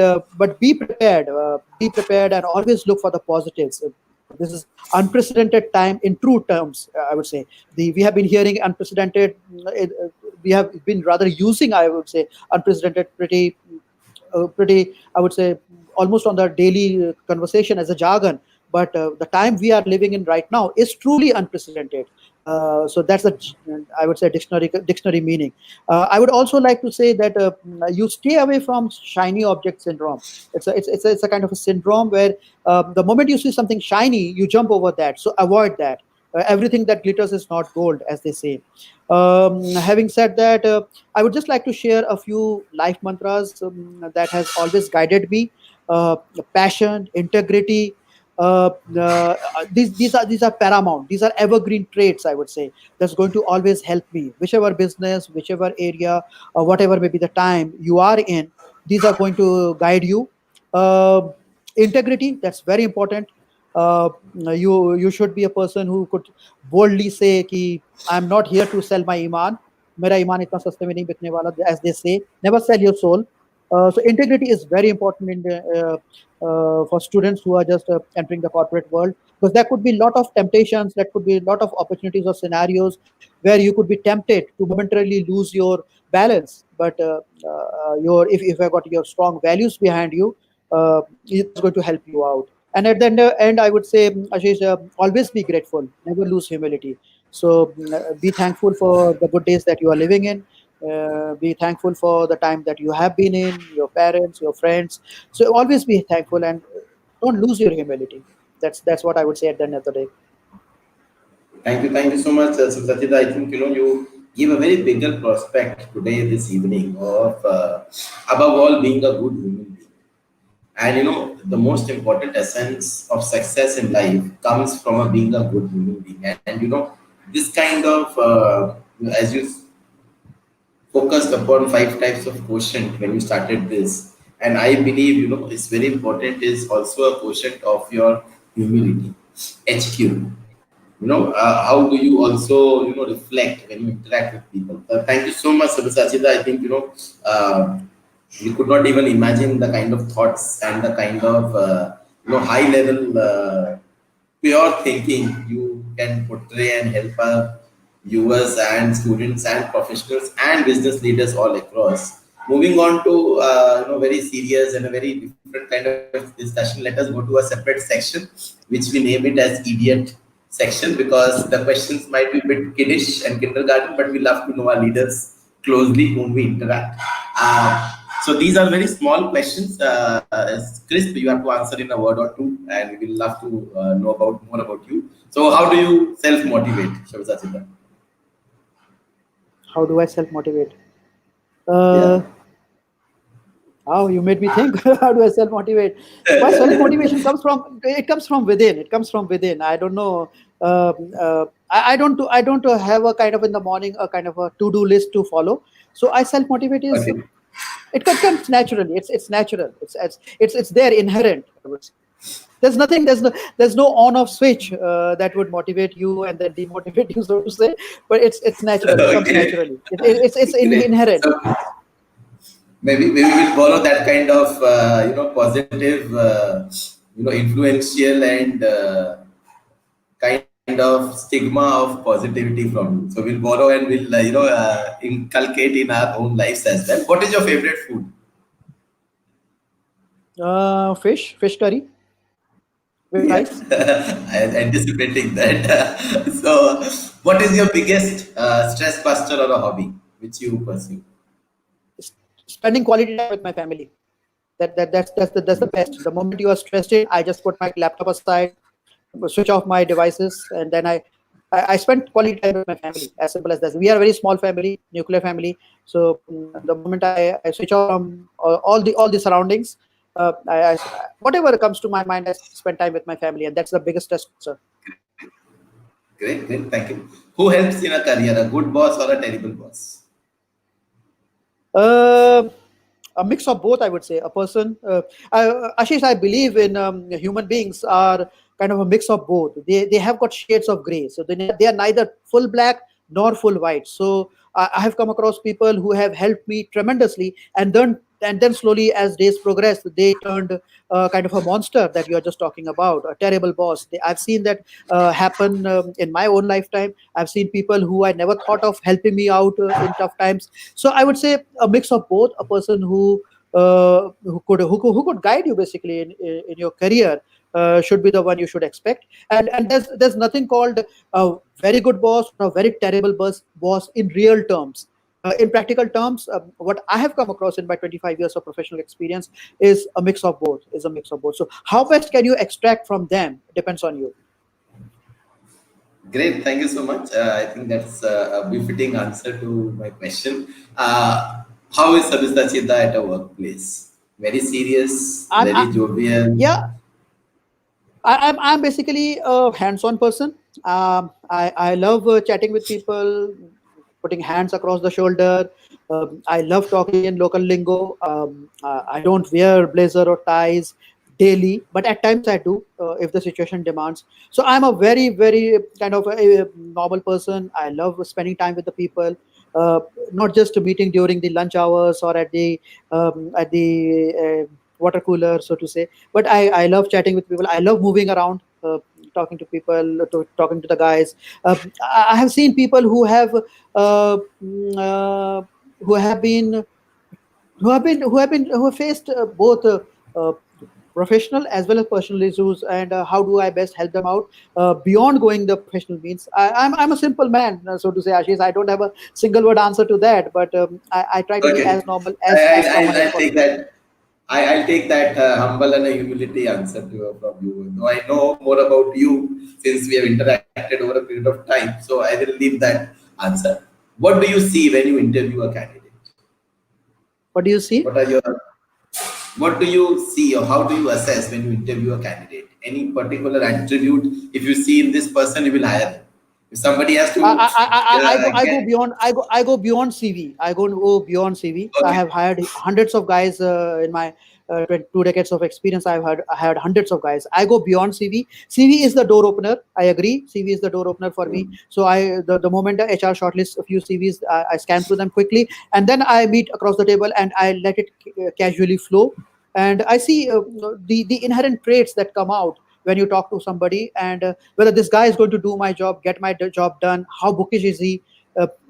be prepared, and always look for the positives. This is unprecedented time in true terms. I would say we have been hearing unprecedented. We have been rather using, I would say, unprecedented pretty, I would say, almost on the daily conversation as a jargon. But the time we are living in right now is truly unprecedented. So that's the, I would say, dictionary meaning. I would also like to say that you stay away from shiny object syndrome. It's a kind of a syndrome where the moment you see something shiny, you jump over that. So avoid that. Everything that glitters is not gold, as they say. Having said that, I would just like to share a few life mantras that has always guided me. Passion, integrity. These are paramount. These are evergreen traits, I would say. That's going to always help me, whichever business, whichever area, or whatever may be the time you are in. These are going to guide you. Uh, Integrity. That's very important. uh, you should be a person who could boldly say कि I'm not here to sell my iman. मेरा ईमान इतना सस्ते में नहीं बिकने वाला, as they say. Never sell your soul. So integrity is very important for students who are just entering the corporate world, because there could be a lot of temptations, there could be a lot of opportunities or scenarios where you could be tempted to momentarily lose your balance. But if you've got your strong values behind you, that's going to help you out. And at the end, I would say, Ashish, always be grateful, never lose humility. So be thankful for the good days that you are living in. Be thankful for the time that you have been in, your parents, your friends. So always be thankful, and don't lose your humility. That's what I would say at the end of the day. Thank you so much, Sabyasachi. I think you give a very bigger prospect today, this evening, of above all being a good human being. And the most important essence of success in life comes from being a good human being. And this kind of as you focused upon five types of quotient when you started this, and I believe it's very important is also a quotient of your humility, HQ. How do you also reflect when you interact with people. Thank you so much, Sabyasachi. I think we could not even imagine the kind of thoughts and the kind of high level pure thinking you can portray and help our viewers and students and professionals and business leaders all across. Moving on to very serious and a very different kind of discussion, let us go to a separate section which we name it as idiot section, because the questions might be a bit kiddish and kindergarten, but we love to know our leaders closely whom we interact. So these are very small questions. Crisp, you have to answer in a word or two, and we will love to know about more about you. So how do you self motivate, Sabyasachi? How do I self motivate? Yeah. Uh, Oh, you made me think. How do I self motivate? My self motivation comes from within. It comes from within. I don't know. I don't have a kind of in the morning a kind of a to do list to follow. So I self motivate is Okay. comes naturally. It's natural. It's there inherent. I would say. There's no on off switch that would motivate you and then demotivate you, so to say. But it's natural. It comes Okay. naturally. It's Great. inherent. So maybe we'll follow that kind of positive influential and kind of stigma of positivity from you. So we'll borrow and we'll inculcate in our own lives as well. What is your favorite food? Fish curry with Yeah, rice. I was anticipating that. So, what is your biggest stress buster or a hobby which you pursue? Spending quality time with my family. That's the best. The moment you are stressed in, I just put my laptop aside, switch off my devices, and then I spend quality time with my family. As simple as that. We are a very small family, nuclear family. So the moment I switch off from all the surroundings, whatever comes to my mind, I spend time with my family, and that's the biggest stress. Great, great, thank you. Who helps in a career, a good boss or a terrible boss? Uh, a mix of both, I would say. A person, Ashish, I believe in human beings are kind of a mix of both. They have got shades of gray, so they are neither full black nor full white. So I have come across people who have helped me tremendously, and then slowly as days progressed, they turned kind of a monster that you are just talking about, a terrible boss. I've seen that happen in my own lifetime. I've seen people who I never thought of helping me out in tough times. So I would say a mix of both. A person who could guide you basically in your career should be the one you should expect. And there's nothing called a very good boss or a very terrible boss in real terms. In practical terms, what I have come across in my 25 years of professional experience is a mix of both. So how best can you extract from them depends on you. Great, thank you so much. I think that's a befitting answer to my question. How is Sabyasachi at a workplace? Very serious, I'm I, very jovial. yeah, I'm basically a hands-on person. I love chatting with people, putting hands across the shoulder. I love talking in local lingo. I don't wear blazer or ties daily, but at times I do if the situation demands. So I'm a very, very kind of a normal person. I love spending time with the people. Uh, Not just a meeting during the lunch hours or at the water cooler, so to say. But I love chatting with people. I love moving around, talking to people, talking to the guys. I have seen people uh, mm, uh, who have been who have faced both uh, professional as well as personal issues, and how do I best help them out beyond going the professional means. I'm a simple man, so to say, Ashish. I don't have a single word answer to that, but I try to be Okay, as normal as common as I'll take possible. that. I'll take that humble and a humility answer from you. Though I know more about you since we have interacted over a period of time, so I will leave that answer. What do you see when you interview a candidate? What do you see? What are your What do you see or how do you assess when you interview a candidate? Any particular attribute, if you see in this person, you will hire him. If somebody has to I go get beyond I go beyond CV. I go beyond CV. I okay, have hired hundreds of guys in my 2 decades of experience. I had hundreds of guys. I go beyond CV. CV is the door opener. I agree. CV is the door opener for me. So the moment the HR shortlists a few CVs, I scan through them quickly, and then I meet across the table and I let it casually flow. And I see the inherent traits that come out when you talk to somebody, and whether this guy is going to do my job, get my job done, how bookish is he.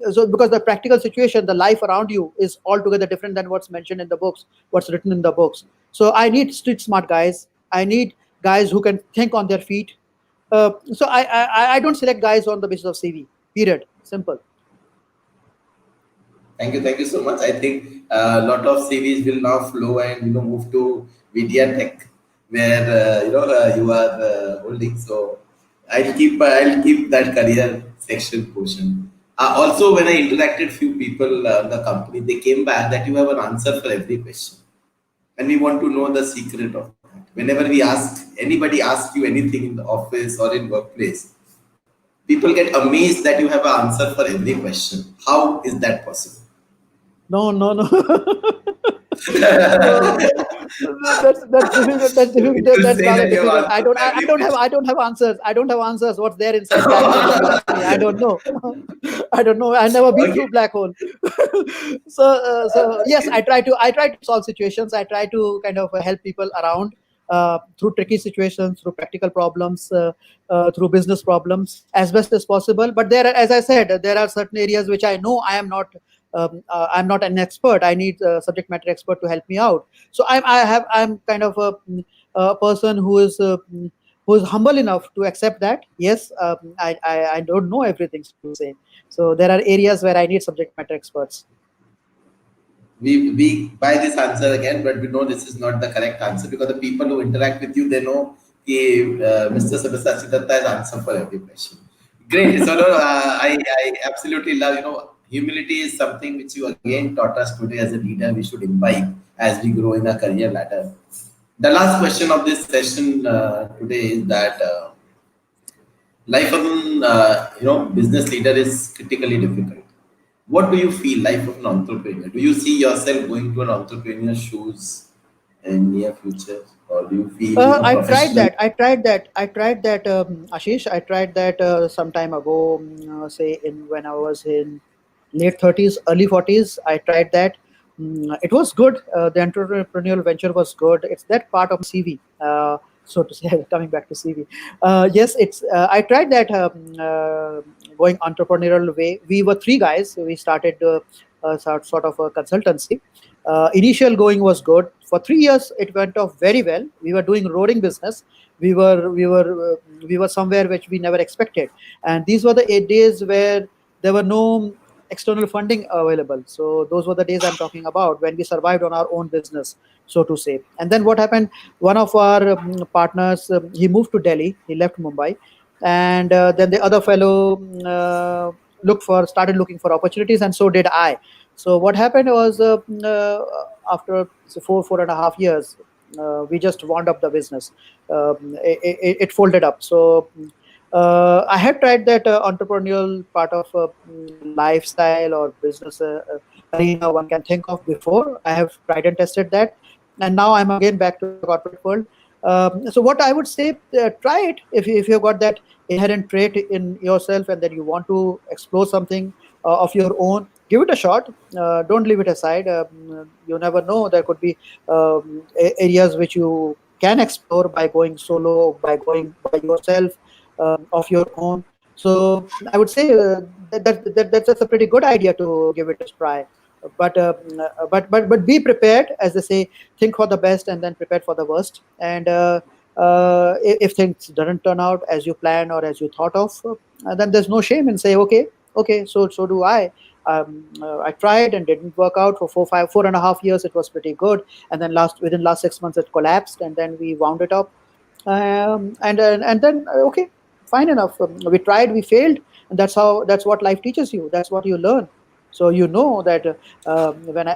So because the practical situation, the life around you is altogether different than what's mentioned in the books, what's written in the books. So I need street smart guys. I need guys who can think on their feet. So I don't select guys on the basis of CV. Period. Simple. thank you so much. I think a lot of CVs will now flow and move to Vidatec, where you are holding. So I'll keep that career section portion. Also, when I interacted few people in the company, they came back that you have an answer for every question, and we want to know the secret of that. Whenever we ask anybody ask you anything in the office or in workplace, people get amazed that you have an answer for every question. How is that possible? No, no, no. No, that's difficult. That's difficult. People That's say rather that you have difficult. answer for every question. I don't have answers. I don't have answers. What's there inside black hole? If you ask me, I don't know. I don't know. I've never been Okay, through black hole. So yes, I try to solve situations. I try to kind of help people around through tricky situations, through practical problems, through business problems as best as possible. But there, as I said, there are certain areas which I know I'm not an expert. I need a subject matter expert to help me out. So I'm kind of a person who is humble enough to accept that. Yes, I don't know everything, so to say. So there are areas where I need subject matter experts. we buy this answer again, but we know this is not the correct answer because the people who interact with you they know कि Mr. Sabyasachi Dutta has answer for every question. Great. So no, I absolutely love humility is something which you again taught us today as a leader. We should imbibe as we grow in our career ladder. The last question of this session today is that. Life of an business leader is critically difficult. What do you feel life of an entrepreneur? Do you see yourself going to an entrepreneur's shoes in near future, or do you feel I tried professional? that. I tried that. I tried that, Ashish. I tried that some time ago. Say in when I was in late 30s, early 40s. I tried that. It was good. The entrepreneurial venture was good. It's that part of CV. So to say, coming back to CV. Yes, it's. I tried that going entrepreneurial way. We were three guys. We started sort of a consultancy. Initial going was good. For 3 years, it went off very well. We were doing roaring business. We were somewhere which we never expected. And these were the 8 days where there were no external funding available. So those were the days I'm talking about when we survived on our own business, so to say. And then what happened? One of our partners, he moved to Delhi. He left Mumbai, and then the other fellow started looking for opportunities, and so did I. So what happened was after 4.5 years, we just wound up the business. It folded up. So I had tried that entrepreneurial part of lifestyle or business arena one can think of before. I have tried and tested that, and now I'm again back to the corporate world. So what I would say, try it if you've got that inherent trait in yourself, and that you want to explore something of your own. Give it a shot. Don't leave it aside. You never know. There could be areas which you can explore by going solo, by going by yourself, of your own. So I would say that's a pretty good idea to give it a try. But be prepared, as they say. Think for the best and then prepare for the worst. And if things doesn't turn out as you plan or as you thought of, then there's no shame in say, okay, so do I. I tried and didn't work out for 4.5 years. It was pretty good, and then within last 6 months it collapsed, and then we wound it up. And then okay, fine enough. We tried, we failed, and that's what life teaches you. That's what you learn. So you know that when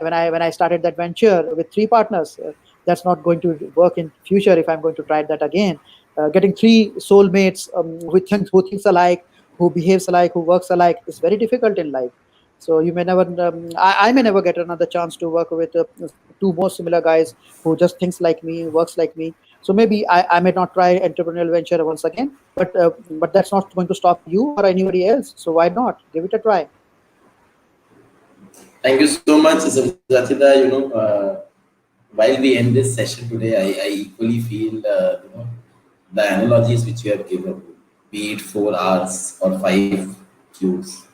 I started that venture with three partners, that's not going to work in future if I'm going to try that again. Getting three soulmates who thinks alike, who behaves alike, who works alike is very difficult in life. So you may never, I may never get another chance to work with two more similar guys who just thinks like me, works like me. So maybe I may not try entrepreneurial venture once again, but that's not going to stop you or anybody else. So why not give it a try? Thank you so much, Sabyasachi. While we end this session today, I equally feel the analogies which you have given, be it 4 hours or 5 Qs.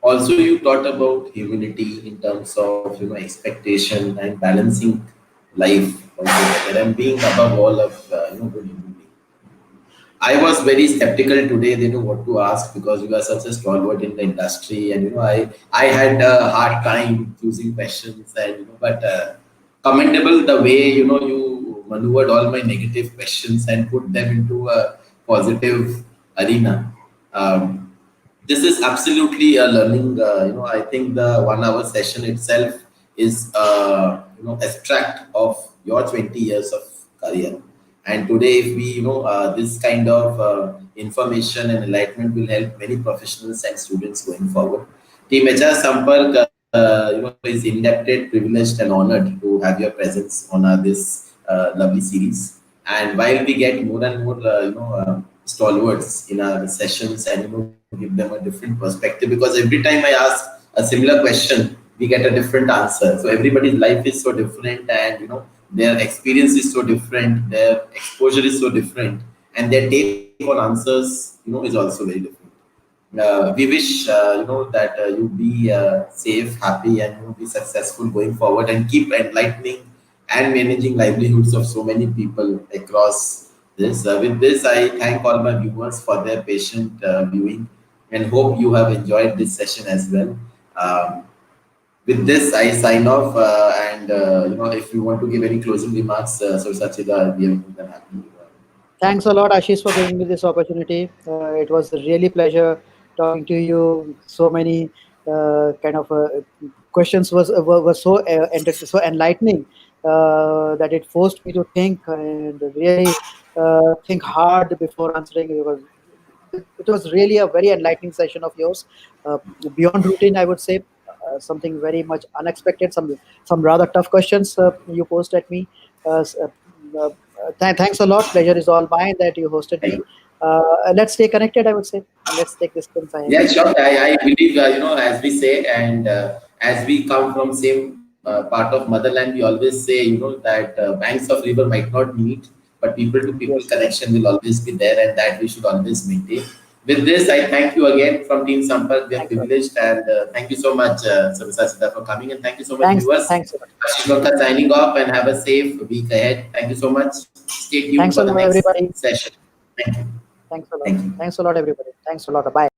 Also, you taught about humility in terms of expectation and balancing life altogether, and being above all of good human being. I was very skeptical today, what to ask, because you are such a stalwart in the industry, and I had a hard time choosing questions, and but commendable the way you maneuvered all my negative questions and put them into a positive arena. Um, this is absolutely a learning. I think the 1 hour session itself is extract of your 20 years of career. And today, if we this kind of information and enlightenment will help many professionals and students going forward. Team HR Sampark is indebted, privileged, and honored to have your presence on this lovely series. And while we get more and more stalwarts in our sessions, and give them a different perspective, because every time I ask a similar question, we get a different answer. So everybody's life is so different, and their experience is so different, their exposure is so different, and their take on answers is also very different. We wish that you be safe, happy, and be successful going forward, and keep enlightening and managing livelihoods of so many people across this. With this, I thank all my viewers for their patient viewing, and hope you have enjoyed this session as well. With this, I sign off, and if you want to give any closing remarks, so Sachida, I'll be more than happy. Thanks a lot, Ashish, for giving me this opportunity. It was a really pleasure talking to you. So many kind of questions were so so enlightening that it forced me to think and really think hard before answering. It was really a very enlightening session of yours, uh, beyond routine, I would say. Something very much unexpected. Some rather tough questions you posed at me. Uh, Thanks a lot. Pleasure is all mine that you hosted Thank me. you. Let's stay connected, I would say. Let's take this things ahead. Yeah, sure. I believe, as we say, and as we come from same part of motherland, we always say, that banks of river might not meet, but people to people Yes. connection will always be there, and that we should always maintain. With this, I thank you again from Team Sampark. We are Thanks a lot. privileged, and thank you so much, Sabyasachi, for coming, and thank you so much, Thanks. viewers. Thanks a lot. Ashish Dutta signing off, and have a safe week ahead. Thank you so much. Stay tuned Thanks for a the lot, next everybody. session. Thank you. Thanks a lot. Thank you. Thanks a lot, everybody. Thanks a lot. Bye.